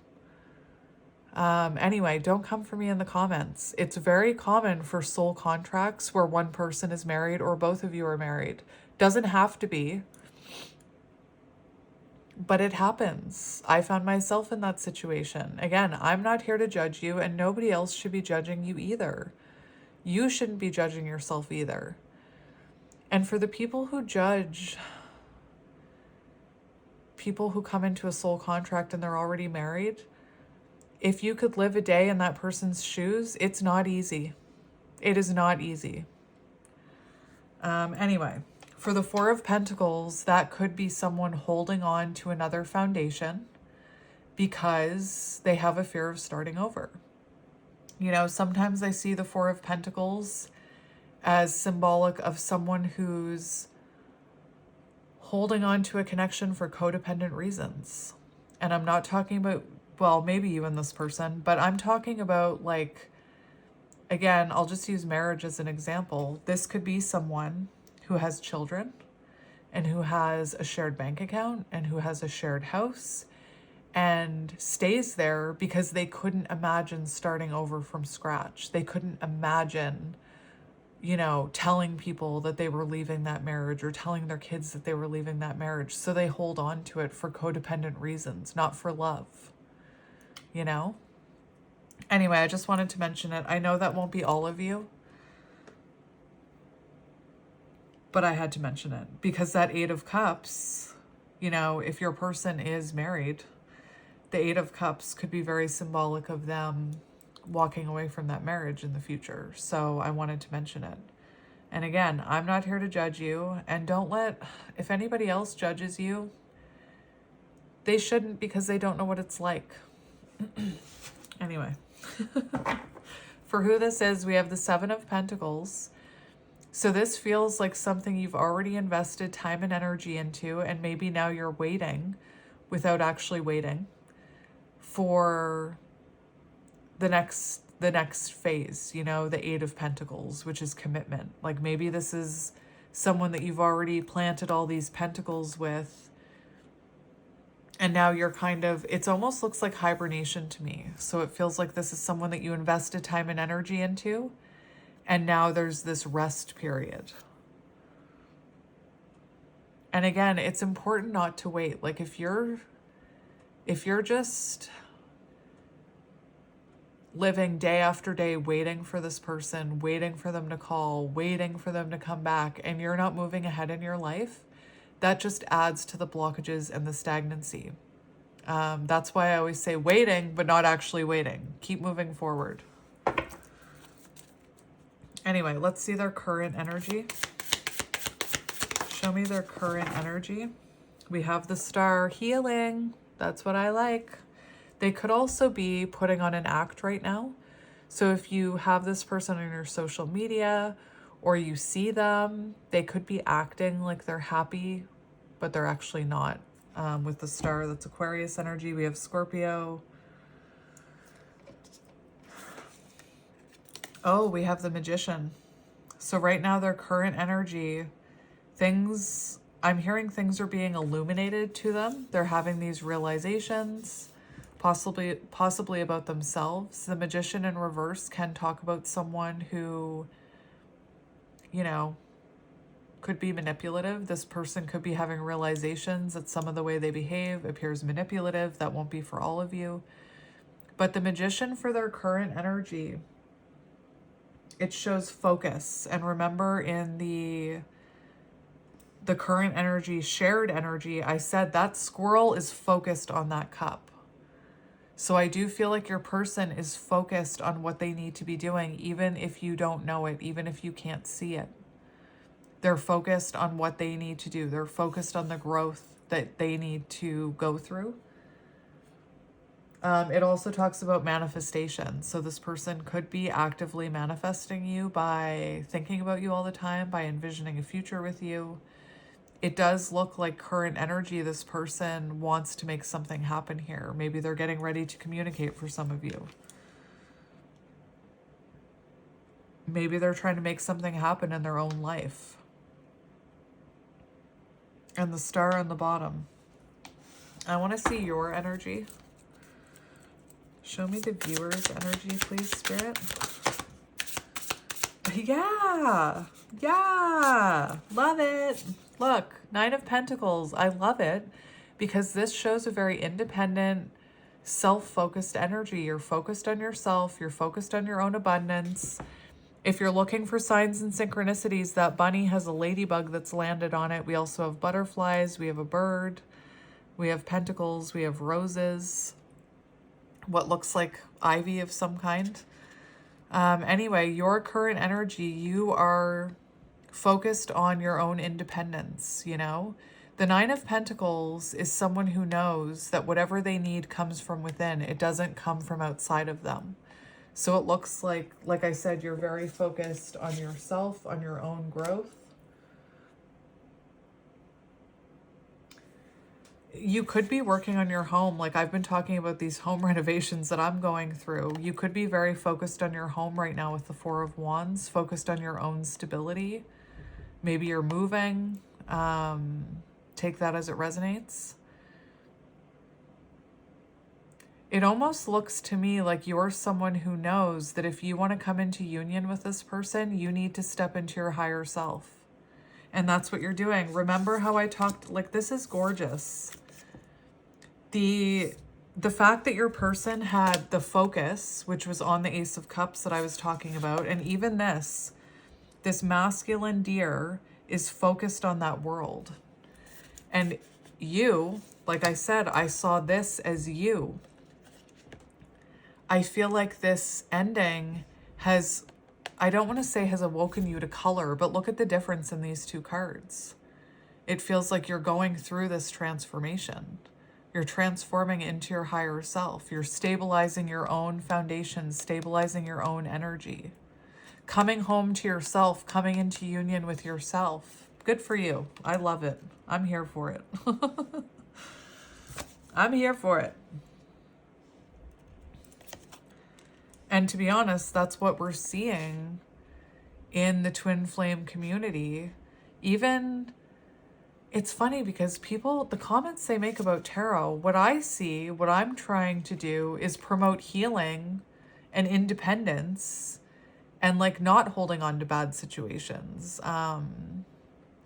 Anyway, don't come for me in the comments. It's very common for soul contracts where one person is married or both of you are married. Doesn't have to be, but it happens. I found myself in that situation. Again, I'm not here to judge you, and nobody else should be judging you either. You shouldn't be judging yourself either. And for the people who judge people who come into a soul contract and they're already married, if you could live a day in that person's shoes, it's not easy. It is not easy. Anyway, for the Four of Pentacles, that could be someone holding on to another foundation because they have a fear of starting over. Sometimes I see the Four of Pentacles as symbolic of someone who's holding on to a connection for codependent reasons. And I'm not talking about, well, maybe even this person, but I'm talking about, like, again, I'll just use marriage as an example. This could be someone who has children and who has a shared bank account and who has a shared house and stays there because they couldn't imagine starting over from scratch. They couldn't imagine, telling people that they were leaving that marriage or telling their kids that they were leaving that marriage. So they hold on to it for codependent reasons, not for love. Anyway, I just wanted to mention it. I know that won't be all of you, but I had to mention it because that Eight of Cups, if your person is married, the Eight of Cups could be very symbolic of them walking away from that marriage in the future. So I wanted to mention it. And again, I'm not here to judge you, and if anybody else judges you, they shouldn't, because they don't know what it's like. Anyway, for who this is, we have the Seven of Pentacles. So this feels like something you've already invested time and energy into, and maybe now you're waiting without actually waiting for the next phase, the Eight of Pentacles, which is commitment. Like, maybe this is someone that you've already planted all these pentacles with, and now you're it almost looks like hibernation to me. So it feels like this is someone that you invested time and energy into, and now there's this rest period. And again, it's important not to wait. Like, if you're just living day after day waiting for this person, waiting for them to call, waiting for them to come back, and you're not moving ahead in your life, that just adds to the blockages and the stagnancy. That's why I always say waiting, but not actually waiting. Keep moving forward. Anyway, let's see their current energy. Show me their current energy. We have the Star, healing. That's what I like. They could also be putting on an act right now. So if you have this person on your social media or you see them, they could be acting like they're happy, but they're actually not. With the Star, that's Aquarius energy. We have Scorpio. Oh, we have the Magician. So right now, their current energy, I'm hearing things are being illuminated to them. They're having these realizations, possibly about themselves. The Magician in reverse can talk about someone who, could be manipulative. This person could be having realizations that some of the way they behave appears manipulative. That won't be for all of you. But the Magician, for their current energy, it shows focus. And remember, in the current energy, shared energy, I said that squirrel is focused on that cup. So I do feel like your person is focused on what they need to be doing, even if you don't know it, even if you can't see it. They're focused on what they need to do. They're focused on the growth that they need to go through. It also talks about manifestation. So this person could be actively manifesting you by thinking about you all the time, by envisioning a future with you. It does look like current energy, this person wants to make something happen here. Maybe they're getting ready to communicate for some of you. Maybe they're trying to make something happen in their own life. And the star on the bottom. I want to see your energy. Show me the viewer's energy, please, Spirit. Yeah. Yeah. Love it. Look, Nine of Pentacles. I love it because this shows a very independent, self-focused energy. You're focused on yourself. You're focused on your own abundance. If you're looking for signs and synchronicities, that bunny has a ladybug that's landed on it. We also have butterflies. We have a bird. We have pentacles. We have roses. What looks like ivy of some kind. Anyway, your current energy, you are focused on your own independence, you know? The Nine of Pentacles is someone who knows that whatever they need comes from within. It doesn't come from outside of them. So it looks like I said, you're very focused on yourself, on your own growth. You could be working on your home. Like I've been talking about these home renovations that I'm going through. You could be very focused on your home right now with the Four of Wands, focused on your own stability. Maybe you're moving. Take that as it resonates. It almost looks to me like you're someone who knows that if you want to come into union with this person, you need to step into your higher self. And that's what you're doing. Remember how I talked, like this is gorgeous. The fact that your person had the focus, which was on the Ace of Cups that I was talking about, and even this masculine deer is focused on that world. And you, like I said, I saw this as you. I feel like this ending has, I don't want to say has awoken you to color, but look at the difference in these two cards. It feels like you're going through this transformation. You're transforming into your higher self. You're stabilizing your own foundation, stabilizing your own energy. Coming home to yourself, coming into union with yourself. Good for you. I love it. I'm here for it. I'm here for it. And to be honest, that's what we're seeing in the twin flame community. Even, it's funny because people, the comments they make about tarot, what I see, what I'm trying to do is promote healing and independence and like not holding on to bad situations.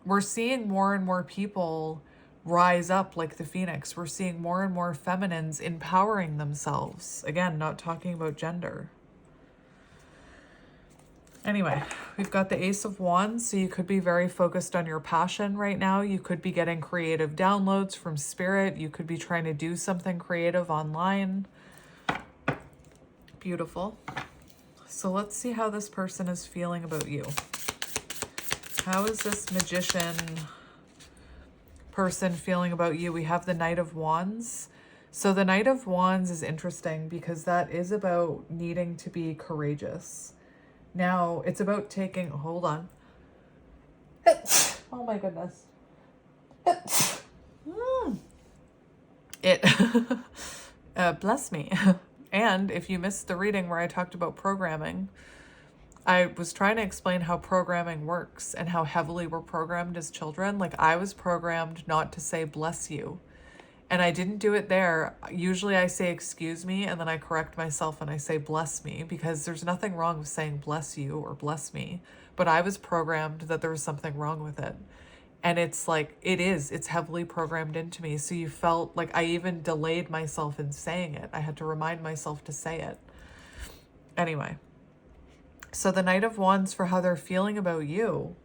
We're seeing more and more people rise up like the phoenix. We're seeing more and more feminines empowering themselves. Again, not talking about gender. Anyway, we've got the Ace of Wands, so you could be very focused on your passion right now. You could be getting creative downloads from spirit. You could be trying to do something creative online. Beautiful. So let's see how this person is feeling about you. How is this magician person feeling about you? We have the Knight of Wands. So the Knight of Wands is interesting because that is about needing to be courageous. Now it's about taking, hold on. Oh my goodness. Bless me. And if you missed the reading where I talked about programming, I was trying to explain how programming works and how heavily we're programmed as children. Like I was programmed not to say bless you. And I didn't do it there. Usually I say excuse me and then I correct myself and I say bless me because there's nothing wrong with saying bless you or bless me. But I was programmed that there was something wrong with it. And it's like, it's heavily programmed into me. So you felt like I even delayed myself in saying it. I had to remind myself to say it. Anyway. So the Knight of Wands, for how they're feeling about you,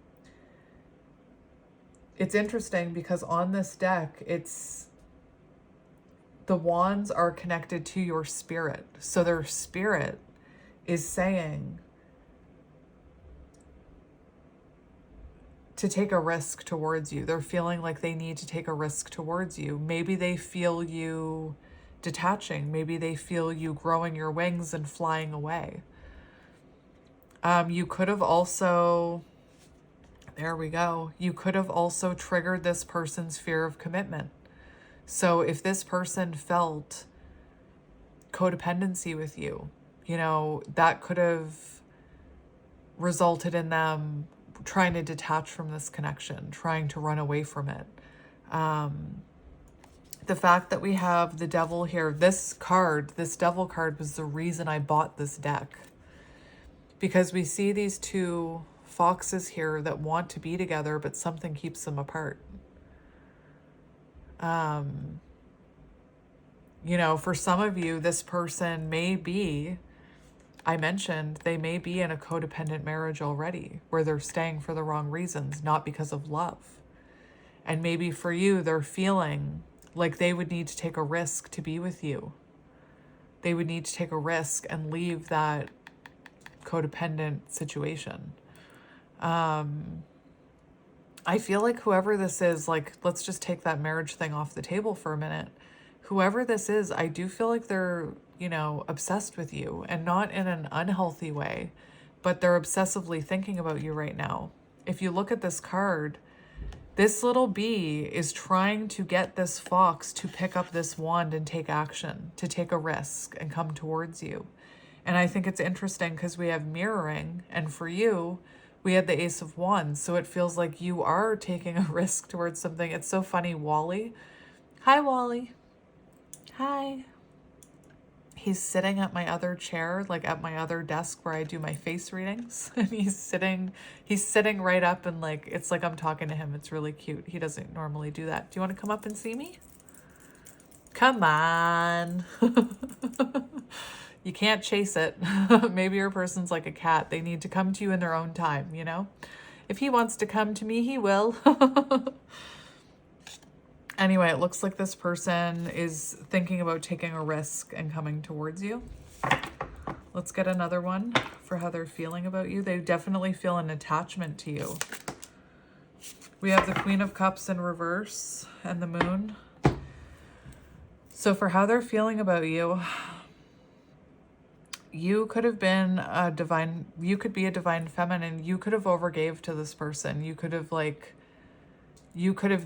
it's interesting because on this deck, the wands are connected to your spirit. So their spirit is saying, to take a risk towards you. They're feeling like they need to take a risk towards you. Maybe they feel you detaching. Maybe they feel you growing your wings and flying away. You could have also, there we go. You could have also triggered this person's fear of commitment. So if this person felt codependency with you, you know, that could have resulted in them trying to detach from this connection, trying to run away from it. The fact that we have the devil here, this card, this devil card was the reason I bought this deck. Because we see these two foxes here that want to be together, but something keeps them apart. You know, for some of you, this person may be, I mentioned, they may be in a codependent marriage already, where they're staying for the wrong reasons, not because of love. And maybe for you, they're feeling like they would need to take a risk to be with you. They would need to take a risk and leave that codependent situation. I feel like whoever this is, like, let's just take that marriage thing off the table for a minute. Whoever this is, I do feel like they're, you know, obsessed with you, and not in an unhealthy way, but they're obsessively thinking about you right now. If you look at this card, this little bee is trying to get this fox to pick up this wand and take action, to take a risk and come towards you. And I think it's interesting because we have mirroring, and for you, we had the Ace of Wands. So it feels like you are taking a risk towards something. It's so funny, Wally. Hi, Wally. Hi. He's sitting at my other chair, like at my other desk where I do my face readings. And he's sitting right up, and like, it's like I'm talking to him. It's really cute. He doesn't normally do that. Do you want to come up and see me? Come on. You can't chase it. Maybe your person's like a cat. They need to come to you in their own time, you know? If he wants to come to me, he will. Anyway, it looks like this person is thinking about taking a risk and coming towards you. Let's get another one for how they're feeling about you. They definitely feel an attachment to you. We have the Queen of Cups in reverse and the Moon. So for how they're feeling about you, you could have been a divine, you could be a divine feminine. You could have overgave to this person. You could have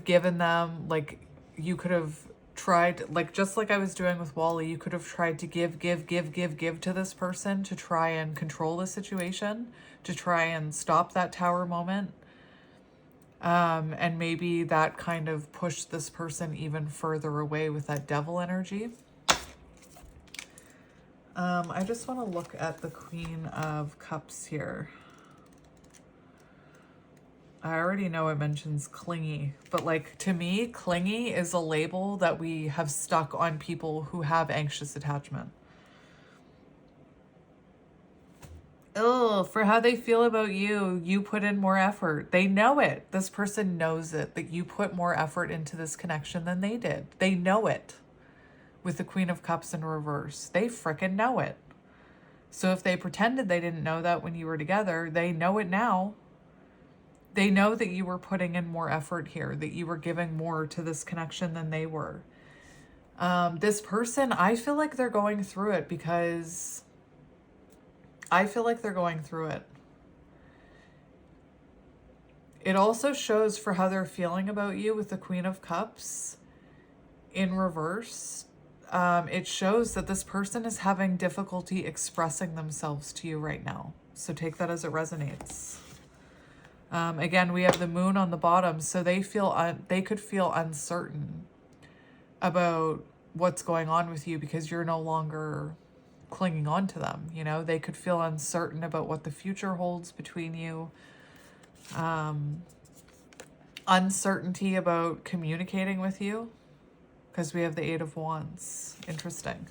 given them, like, you could have tried, like, just like I was doing with Wally, you could have tried to give to this person to try and control the situation, to try and stop that tower moment. And maybe that kind of pushed this person even further away with that devil energy. I just want to look at the Queen of Cups here. I already know it mentions clingy, but like, to me, clingy is a label that we have stuck on people who have anxious attachment. Oh, for how they feel about you, you put in more effort. They know it. This person knows it, that you put more effort into this connection than they did. They know it. With the Queen of Cups in reverse, they frickin' know it. So if they pretended they didn't know that when you were together, they know it now. They know that you were putting in more effort here, that you were giving more to this connection than they were. This person, I feel like they're going through it because I feel like they're going through it. It also shows for how they're feeling about you with the Queen of Cups in reverse. It shows that this person is having difficulty expressing themselves to you right now. So take that as it resonates. Again, we have the Moon on the bottom, so they could feel uncertain about what's going on with you because you're no longer clinging on to them. You know, they could feel uncertain about what the future holds between you. Uncertainty about communicating with you because we have the Eight of Wands. Interesting.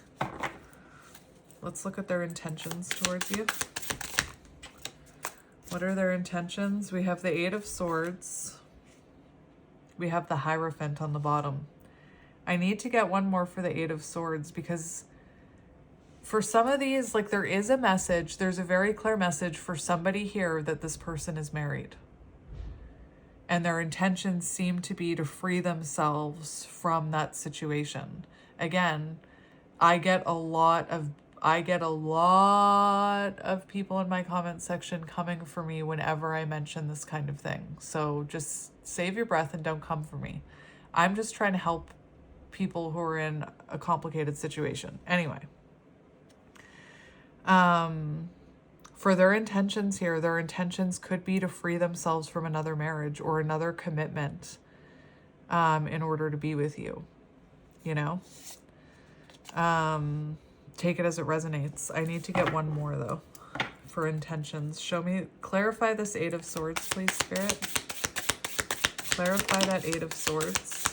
Let's look at their intentions towards you. What are their intentions? We have the Eight of Swords. We have the Hierophant on the bottom. I need to get one more for the Eight of Swords because for some of these, like, there is a message. There's a very clear message for somebody here that this person is married. and their intentions seem to be to free themselves from that situation. Again, I get a lot of people in my comment section coming for me whenever I mention this kind of thing. So just save your breath and don't come for me. I'm just trying to help people who are in a complicated situation. Anyway, for their intentions here, their intentions could be to free themselves from another marriage or another commitment in order to be with you, you know? Take it as it resonates. I need to get one more, though, for intentions. Show me, clarify this Eight of Swords, please, Spirit. Clarify that Eight of Swords.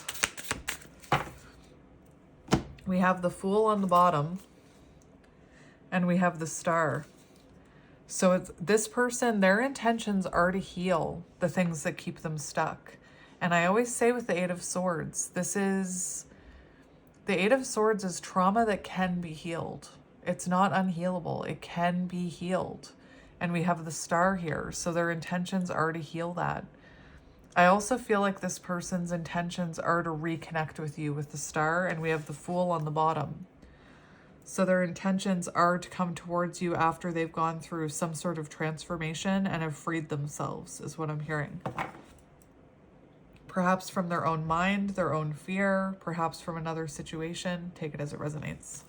We have the Fool on the bottom, and we have the Star. So it's this person, their intentions are to heal the things that keep them stuck. And I always say with the Eight of Swords, the Eight of Swords is trauma that can be healed. It's not unhealable. It can be healed. And we have the Star here. So their intentions are to heal that. I also feel like this person's intentions are to reconnect with you with the Star. And we have the Fool on the bottom. So their intentions are to come towards you after they've gone through some sort of transformation and have freed themselves, is what I'm hearing. Perhaps from their own mind, their own fear, perhaps from another situation. Take it as it resonates.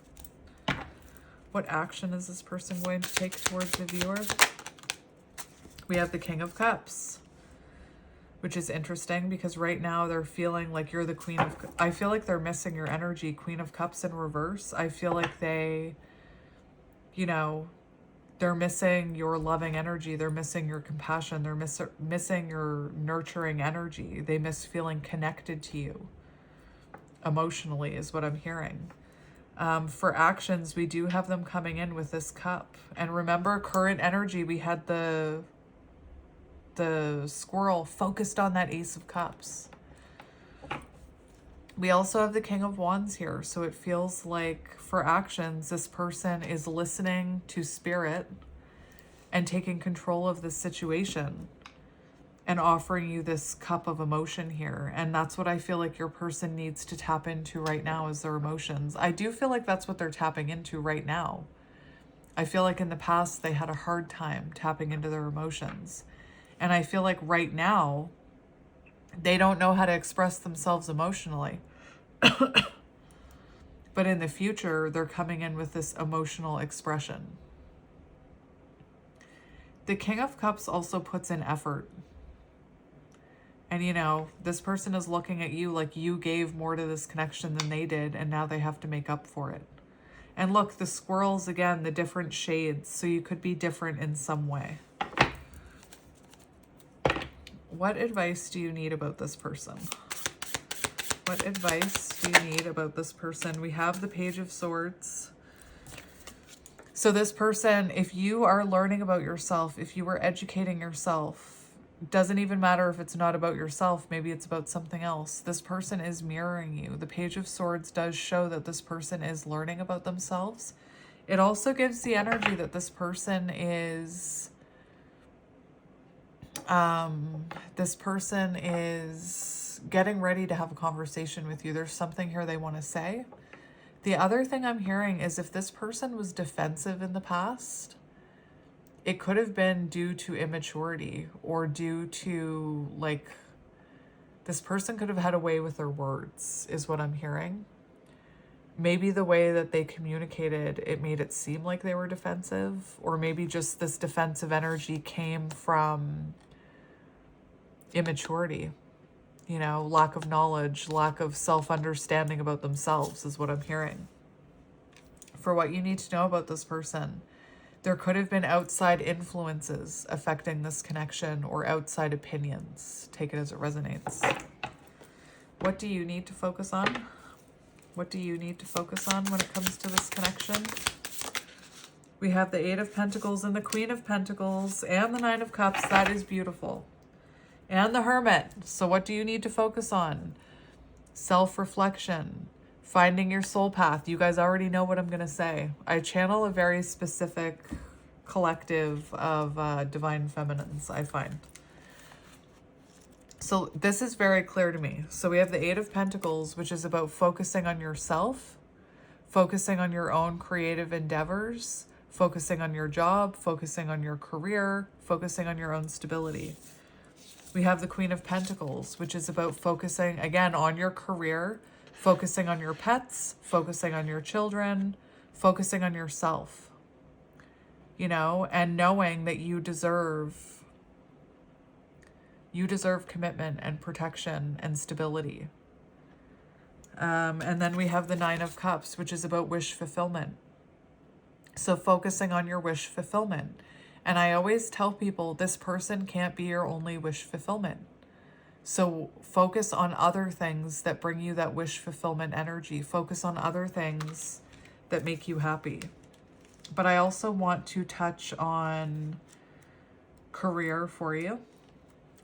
What action is this person going to take towards the viewer? We have the King of Cups, which is interesting because right now they're feeling like you're the Queen of... I feel like they're missing your energy. Queen of Cups in reverse. I feel like they, you know, they're missing your loving energy. They're missing your compassion. They're missing your nurturing energy. They miss feeling connected to you emotionally, is what I'm hearing. For actions, we do have them coming in with this Cup. And remember, current energy, we had the squirrel focused on that Ace of Cups. We also have the King of Wands here. So it feels like for actions, this person is listening to spirit and taking control of the situation and offering you this cup of emotion here. And that's what I feel like your person needs to tap into right now, is their emotions. I do feel like that's what they're tapping into right now. I feel like in the past they had a hard time tapping into their emotions. And I feel like right now they don't know how to express themselves emotionally. But in the future, they're coming in with this emotional expression. The King of Cups also puts in effort. And, you know, this person is looking at you like you gave more to this connection than they did, and now they have to make up for it. And look, the squirrels, again, the different shades, so you could be different in some way. What advice do you need about this person? What advice do you need about this person? We have the Page of Swords. So this person, if you are learning about yourself, if you are educating yourself, doesn't even matter if it's not about yourself, maybe it's about something else. This person is mirroring you. The Page of Swords does show that this person is learning about themselves. It also gives the energy that this person is getting ready to have a conversation with you. There's something here they want to say. The other thing I'm hearing is if this person was defensive in the past, it could have been due to immaturity or due to, like, this person could have had a way with their words, is what I'm hearing. Maybe the way that they communicated, it made it seem like they were defensive, or maybe just this defensive energy came from immaturity, you know, lack of knowledge, lack of self-understanding about themselves is what I'm hearing. For what you need to know about this person, there could have been outside influences affecting this connection or outside opinions. Take it as it resonates. What do you need to focus on? What do you need to focus on when it comes to this connection? We have the Eight of Pentacles and the Queen of Pentacles and the Nine of Cups. That is beautiful. And the Hermit. So what do you need to focus on? Self-reflection. Finding your soul path. You guys already know what I'm going to say. I channel a very specific collective of divine feminines, I find. So this is very clear to me. So we have the Eight of Pentacles, which is about focusing on yourself, focusing on your own creative endeavors, focusing on your job, focusing on your career, focusing on your own stability. We have the Queen of Pentacles, which is about focusing, again, on your career, focusing on your pets, focusing on your children, focusing on yourself, you know, and knowing that you deserve commitment and protection and stability. And then we have the Nine of Cups, which is about wish fulfillment. So focusing on your wish fulfillment. And I always tell people this person can't be your only wish fulfillment. So focus on other things that bring you that wish fulfillment energy. Focus on other things that make you happy. But I also want to touch on career for you,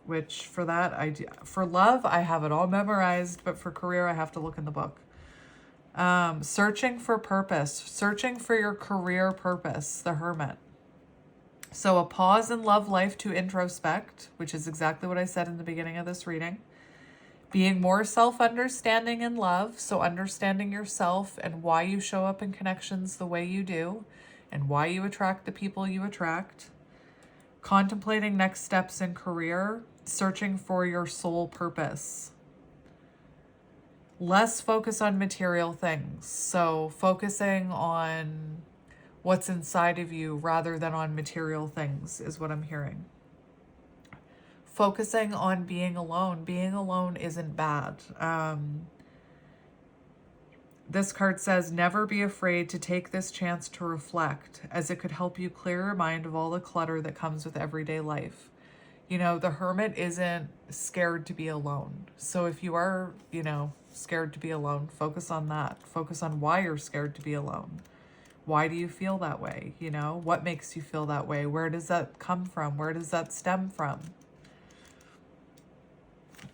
which for that, for love, I have it all memorized, but for career, I have to look in the book. Searching for purpose, searching for your career purpose, the Hermit. So a pause in love life to introspect, which is exactly what I said in the beginning of this reading. Being more self-understanding in love, so understanding yourself and why you show up in connections the way you do, and why you attract the people you attract. Contemplating next steps in career, searching for your soul purpose. Less focus on material things, so focusing on what's inside of you rather than on material things is what I'm hearing. Focusing on being alone. Being alone isn't bad. This card says, never be afraid to take this chance to reflect, as it could help you clear your mind of all the clutter that comes with everyday life. You know, the Hermit isn't scared to be alone. So if you are, you know, scared to be alone, focus on that. Focus on why you're scared to be alone. Why do you feel that way? You know, what makes you feel that way? Where does that come from? Where does that stem from?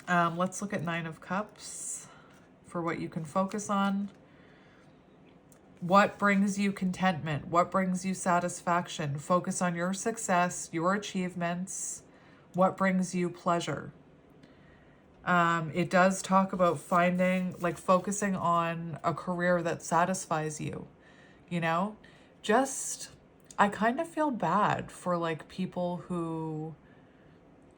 Let's look at Nine of Cups for what you can focus on. What brings you contentment? What brings you satisfaction? Focus on your success, your achievements. What brings you pleasure? It does talk about finding, like focusing on a career that satisfies you, you know? I kind of feel bad for like people who,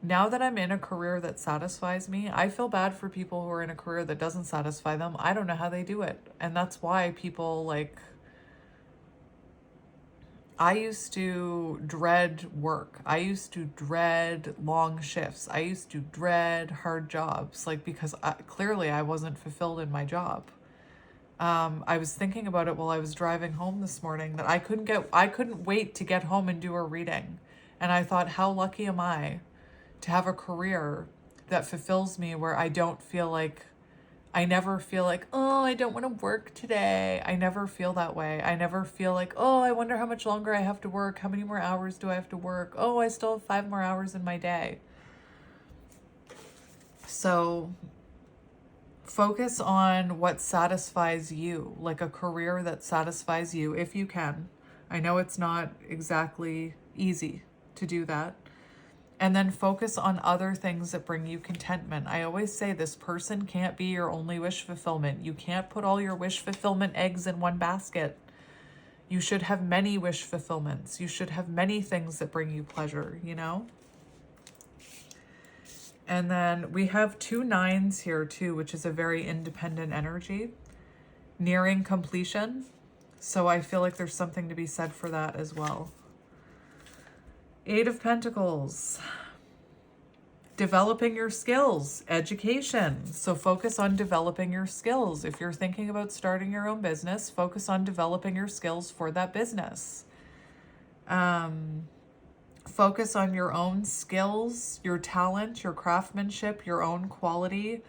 now that I'm in a career that satisfies me, I feel bad for people who are in a career that doesn't satisfy them. I don't know how they do it. And that's why people like, I used to dread work. I used to dread long shifts. I used to dread hard jobs, like because clearly I wasn't fulfilled in my job. I was thinking about it while I was driving home this morning that I couldn't wait to get home and do a reading. And I thought, how lucky am I to have a career that fulfills me, where I never feel like, oh, I don't want to work today. I never feel that way. I never feel like, oh, I wonder how much longer I have to work. How many more hours do I have to work? Oh, I still have 5 more hours in my day. So focus on what satisfies you, like a career that satisfies you if you can. I know it's not exactly easy to do that. And then focus on other things that bring you contentment. I always say this person can't be your only wish fulfillment. You can't put all your wish fulfillment eggs in one basket. You should have many wish fulfillments. You should have many things that bring you pleasure, you know? And then we have 2 nines here too, which is a very independent energy. Nearing completion. So I feel like there's something to be said for that as well. 8 of Pentacles. Developing your skills, education. So focus on developing your skills. If you're thinking about starting your own business, focus on developing your skills for that business. Focus on your own skills, your talent, your craftsmanship, your own quality.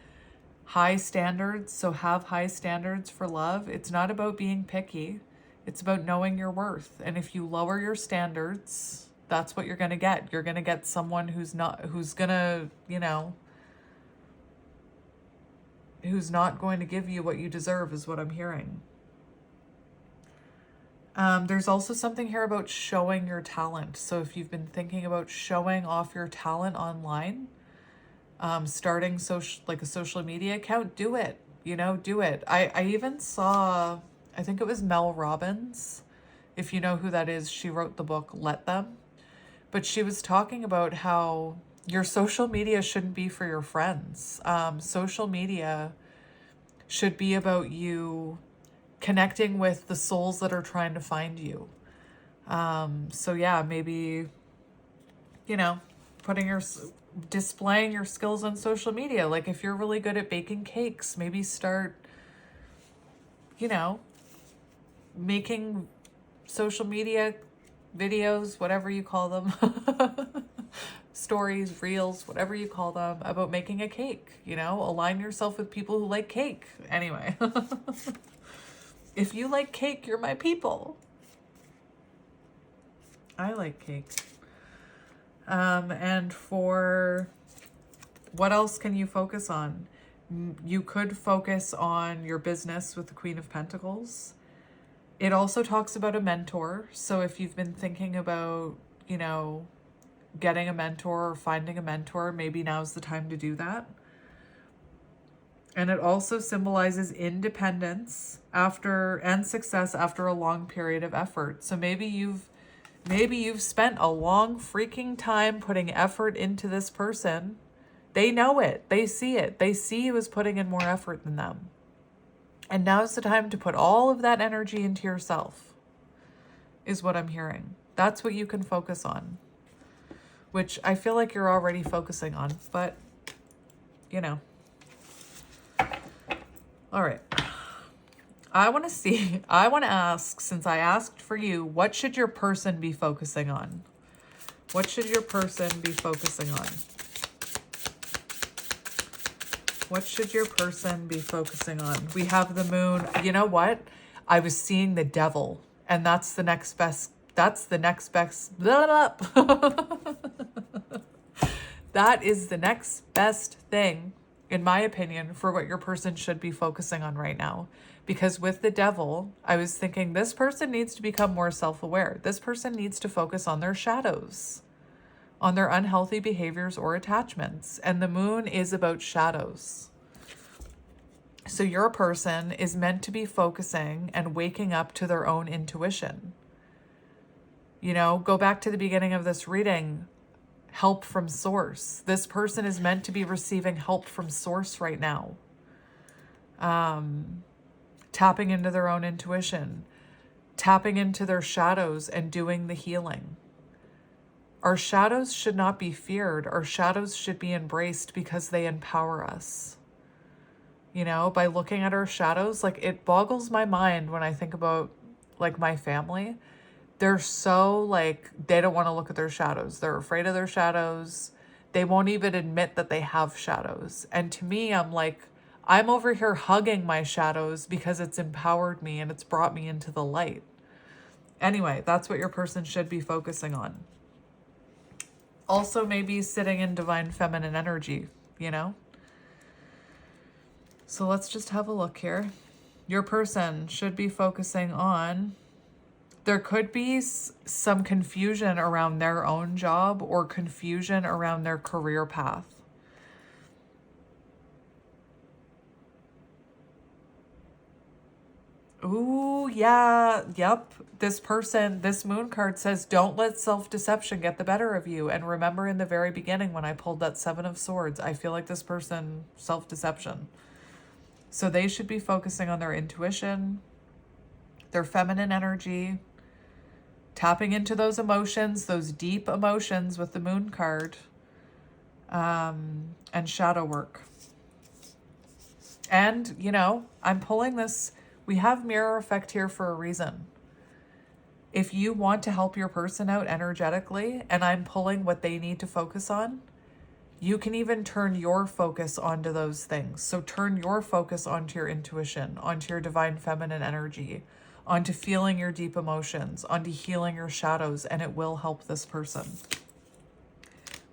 High standards. So have high standards for love. It's not about being picky. It's about knowing your worth. And if you lower your standards, that's what you're going to get. You're going to get someone who's going to, you know, who's not going to give you what you deserve is what I'm hearing. There's also something here about showing your talent. So if you've been thinking about showing off your talent online, Starting like a social media account, do it. Do it. I even saw, I think it was Mel Robbins. If you know who that is, she wrote the book Let Them. But she was talking about how your social media shouldn't be for your friends. Social media should be about you connecting with the souls that are trying to find you. So yeah, maybe, you know, displaying your skills on social media. Like if you're really good at baking cakes, maybe start, making social media videos, whatever you call them, stories, reels, whatever you call them, about making a cake. Align yourself with people who like cake. Anyway, if you like cake, you're my people. I like cake. And for what else can you focus on? You could focus on your business with the Queen of Pentacles. It also talks about a mentor. So if you've been thinking about, getting a mentor or finding a mentor, maybe now's the time to do that. And it also symbolizes independence and success after a long period of effort. So maybe you've spent a long freaking time putting effort into this person. They know it. They see it. They see you as putting in more effort than them. And now's the time to put all of that energy into yourself, is what I'm hearing. That's what you can focus on, which I feel like you're already focusing on, but, All right. I want to ask, since I asked for you, what should your person be focusing on? What should your person be focusing on? What should your person be focusing on? We have the moon. You know what? I was seeing the devil, and that's the next best. That is the next best thing, in my opinion, for what your person should be focusing on right now. Because with the devil, I was thinking this person needs to become more self-aware. This person needs to focus on their shadows, on their unhealthy behaviors or attachments. And the moon is about shadows. So your person is meant to be focusing and waking up to their own intuition. Go back to the beginning of this reading. Help from source. This person is meant to be receiving help from source right now. Tapping into their own intuition, tapping into their shadows and doing the healing. Our shadows should not be feared. Our shadows should be embraced because they empower us. By looking at our shadows, like it boggles my mind when I think about like my family. They're so they don't want to look at their shadows. They're afraid of their shadows. They won't even admit that they have shadows. And to me, I'm over here hugging my shadows because it's empowered me and it's brought me into the light. Anyway, that's what your person should be focusing on. Also, maybe sitting in divine feminine energy, So let's just have a look here. Your person should be focusing on, there could be some confusion around their own job or confusion around their career path. Ooh, yeah, yep. This moon card says, don't let self-deception get the better of you. And remember in the very beginning when I pulled that 7 of Swords, I feel like this person, self-deception. So they should be focusing on their intuition, their feminine energy, tapping into those emotions, those deep emotions with the moon card, and shadow work. And, I'm pulling this. We have mirror effect here for a reason. If you want to help your person out energetically, and I'm pulling what they need to focus on, you can even turn your focus onto those things. So turn your focus onto your intuition, onto your divine feminine energy, onto feeling your deep emotions, onto healing your shadows, and it will help this person.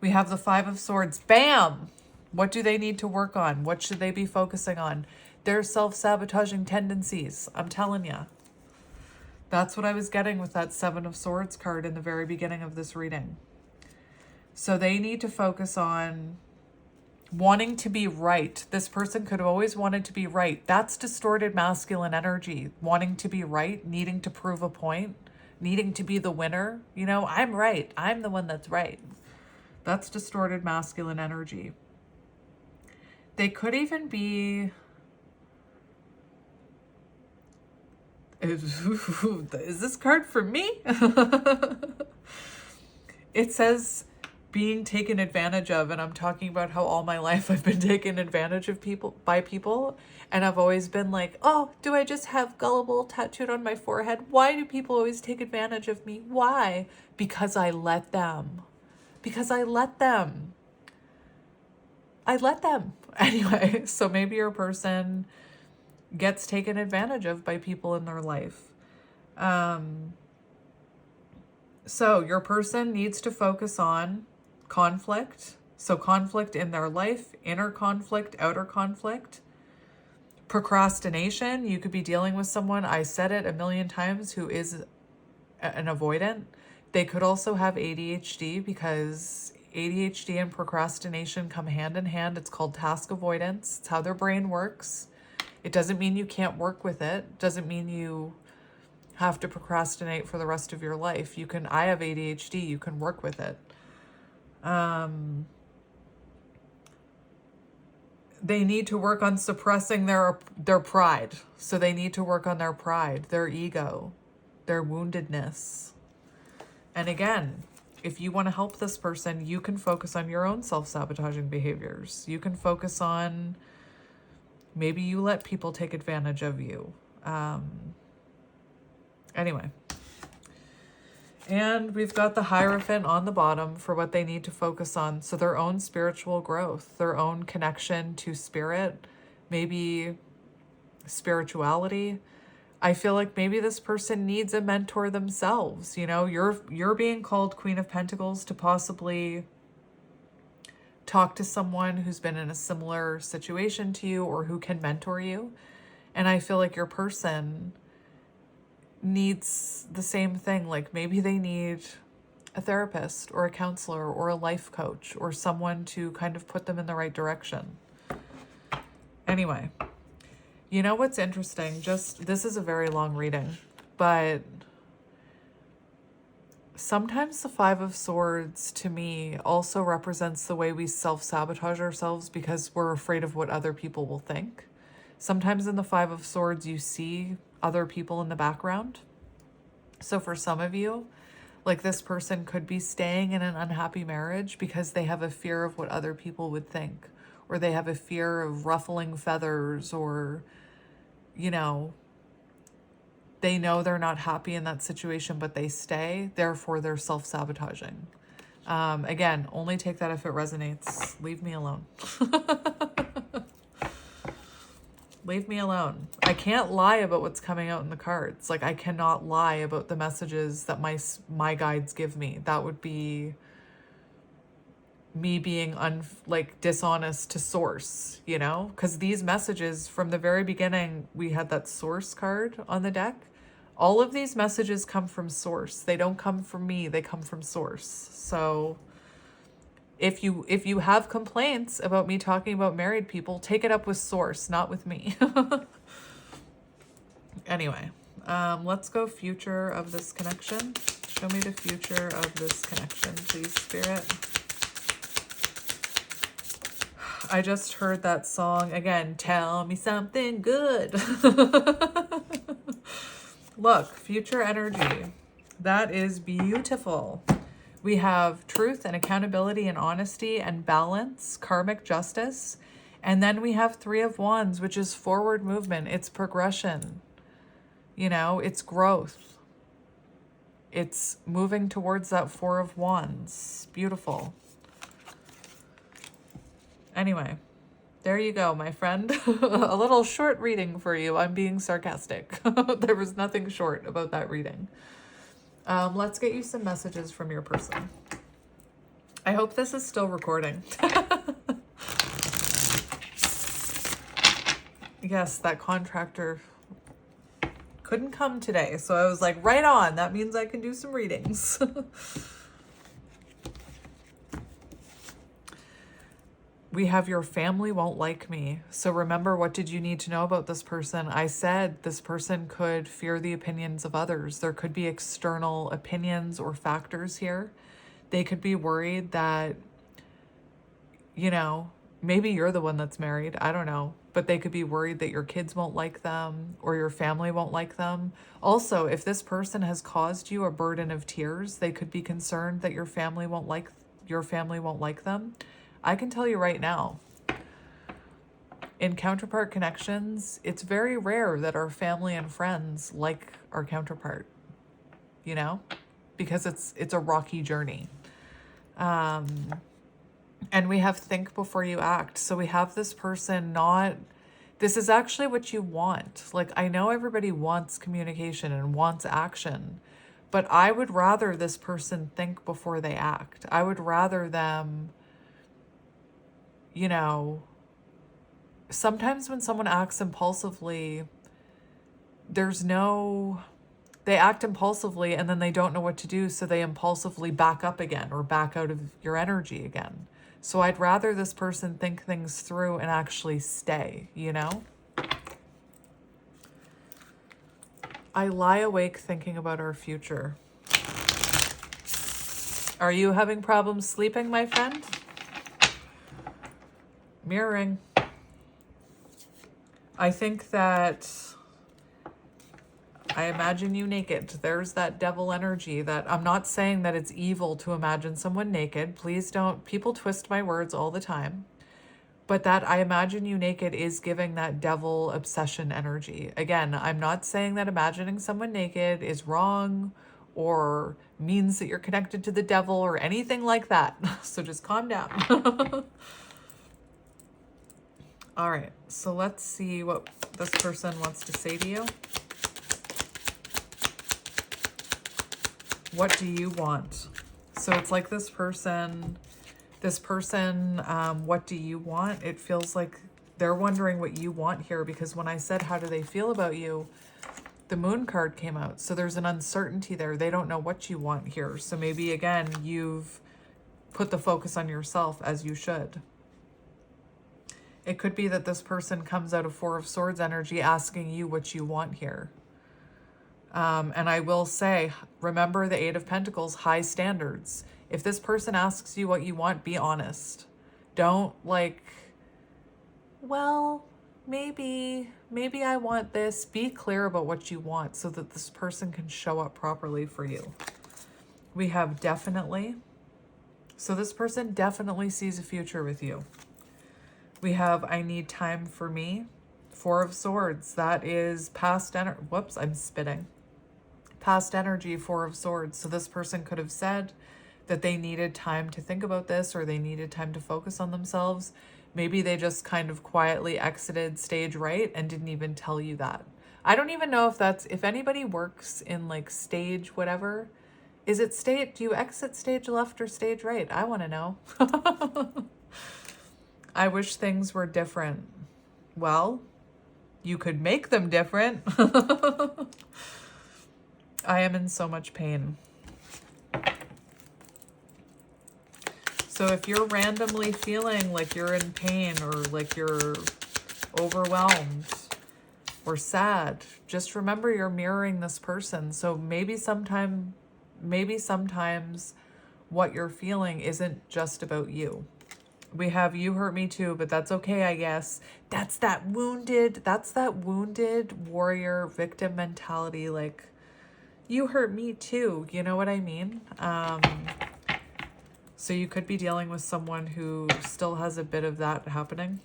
We have the 5 of Swords. Bam! What do they need to work on? What should they be focusing on? Their self-sabotaging tendencies. I'm telling you. That's what I was getting with that 7 of Swords card in the very beginning of this reading. So they need to focus on wanting to be right. This person could have always wanted to be right. That's distorted masculine energy. Wanting to be right, needing to prove a point, needing to be the winner. You know, I'm right. I'm the one that's right. That's distorted masculine energy. They could even be... Is this card for me? It says being taken advantage of, and I'm talking about how all my life I've been taken advantage of by people, and I've always been like, oh, do I just have gullible tattooed on my forehead? Why do people always take advantage of me? Why? Because I let them. Because I let them. I let them. Anyway, so maybe your person gets taken advantage of by people in their life. So your person needs to focus on conflict. So conflict in their life, inner conflict, outer conflict. Procrastination. You could be dealing with someone, I said it a million times, who is an avoidant. They could also have ADHD, because ADHD and procrastination come hand in hand. It's called task avoidance. It's how their brain works. It doesn't mean you can't work with it. Doesn't mean you have to procrastinate for the rest of your life. You can, I have ADHD, you can work with it. They need to work on suppressing their pride. So they need to work on their pride, their ego, their woundedness. And again, if you want to help this person, you can focus on your own self-sabotaging behaviors. You can focus on, maybe you let people take advantage of you. Anyway. And we've got the Hierophant on the bottom for what they need to focus on. So their own spiritual growth, their own connection to spirit, maybe spirituality. I feel like maybe this person needs a mentor themselves. You know, you're being called Queen of Pentacles to possibly talk to someone who's been in a similar situation to you or who can mentor you. And I feel like your person needs the same thing. Like maybe they need a therapist or a counselor or a life coach or someone to kind of put them in the right direction. Anyway, you know what's interesting? Just, this is a very long reading, but sometimes the Five of Swords to me also represents the way we self-sabotage ourselves because we're afraid of what other people will think. Sometimes in the Five of Swords, you see other people in the background. So for some of you, like this person could be staying in an unhappy marriage because they have a fear of what other people would think, or they have a fear of ruffling feathers, or, you know, they know they're not happy in that situation, but they stay, therefore they're self-sabotaging. Again, only take that if it resonates. Leave me alone. Leave me alone. I can't lie about what's coming out in the cards. Like, I cannot lie about the messages that my guides give me. That would be me being dishonest to source, you know? Because these messages, from the very beginning, we had that source card on the deck. All of these messages come from source. They don't come from me. They come from source. So if you have complaints about me talking about married people, take it up with source, not with me. Anyway, let's go future of this connection. Show me the future of this connection, please, Spirit. I just heard that song again. Tell me something good. Look, future energy. That is beautiful. We have truth and accountability and honesty and balance, karmic justice. And then we have Three of Wands, which is forward movement. It's progression. You know, it's growth. It's moving towards that Four of Wands. Beautiful. Anyway, there you go, my friend. A little short reading for you. I'm being sarcastic. There was nothing short about that reading. Let's get you some messages from your person. I hope this is still recording. Yes, that contractor couldn't come today, so I was like, right on. That means I can do some readings. We have your family won't like me. So remember, what did you need to know about this person? I said this person could fear the opinions of others. There could be external opinions or factors here. They could be worried that, you know, maybe you're the one that's married. I don't know. But they could be worried that your kids won't like them or your family won't like them. Also, if this person has caused you a burden of tears, they could be concerned that your family won't like them. I can tell you right now, in counterpart connections, it's very rare that our family and friends like our counterpart, you know, because it's a rocky journey. And we have think before you act. So we have this person this is actually what you want. Like, I know everybody wants communication and wants action, but I would rather this person think before they act. I would rather them, you know, sometimes when someone acts impulsively, they act impulsively and then they don't know what to do, so they impulsively back up again or back out of your energy again. So I'd rather this person think things through and actually stay, you know? I lie awake thinking about our future. Are you having problems sleeping, my friend? Mirroring. I think that I imagine you naked. There's that devil energy that I'm not saying that it's evil to imagine someone naked. Please don't. People twist my words all the time. But that I imagine you naked is giving that devil obsession energy. Again, I'm not saying that imagining someone naked is wrong or means that you're connected to the devil or anything like that. So just calm down. All right, so let's see what this person wants to say to you. What do you want? So it's like this person, what do you want? It feels like they're wondering what you want here, because when I said, how do they feel about you? The moon card came out. So there's an uncertainty there. They don't know what you want here. So maybe, again, you've put the focus on yourself, as you should. It could be that this person comes out of Four of Swords energy asking you what you want here. And I will say, remember the Eight of Pentacles, high standards. If this person asks you what you want, be honest. Don't well, maybe I want this. Be clear about what you want so that this person can show up properly for you. We have definitely. So this person definitely sees a future with you. We have I need time for me. Four of Swords. That is past energy. Whoops, I'm spitting. Past energy, Four of Swords. So this person could have said that they needed time to think about this, or they needed time to focus on themselves. Maybe they just kind of quietly exited stage right and didn't even tell you that. I don't even know if anybody works in like stage whatever. Is it stage, do you exit stage left or stage right? I want to know. I wish things were different. Well, you could make them different. I am in so much pain. So if you're randomly feeling like you're in pain or like you're overwhelmed or sad, just remember you're mirroring this person. So maybe sometimes what you're feeling isn't just about you. We have you hurt me too, but that's okay, I guess. That's that wounded warrior victim mentality. Like, you hurt me too. You know what I mean? So you could be dealing with someone who still has a bit of that happening.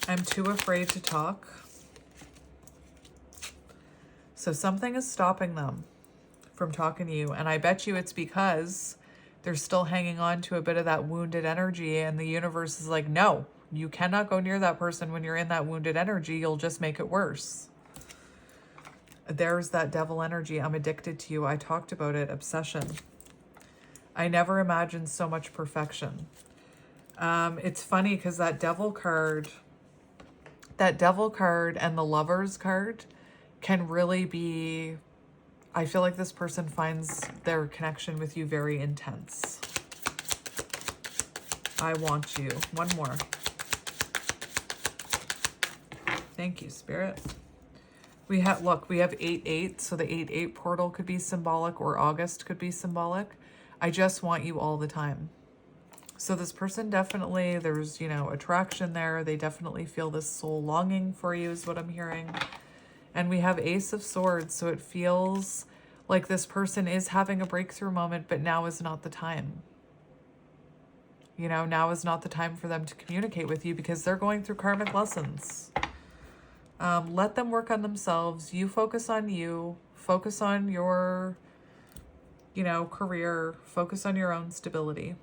I'm too afraid to talk. So something is stopping them from talking to you. And I bet you it's because they're still hanging on to a bit of that wounded energy. And the universe is like, no, you cannot go near that person when you're in that wounded energy. You'll just make it worse. There's that devil energy. I'm addicted to you. I talked about it. Obsession. I never imagined so much perfection. It's funny because that devil card and the Lovers card can really be, I feel like this person finds their connection with you very intense. I want you. One more. Thank you, Spirit. We have, look, we have 8-8, so the 8-8 portal could be symbolic, or August could be symbolic. I just want you all the time. So this person definitely, there's, you know, attraction there. They definitely feel this soul longing for you is what I'm hearing. And we have Ace of Swords, so it feels like this person is having a breakthrough moment, but now is not the time. You know, now is not the time for them to communicate with you because they're going through karmic lessons. Let them work on themselves. You focus on you. Focus on your, you know, career. Focus on your own stability.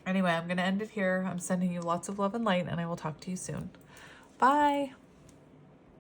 Anyway, I'm going to end it here. I'm sending you lots of love and light, and I will talk to you soon. Bye.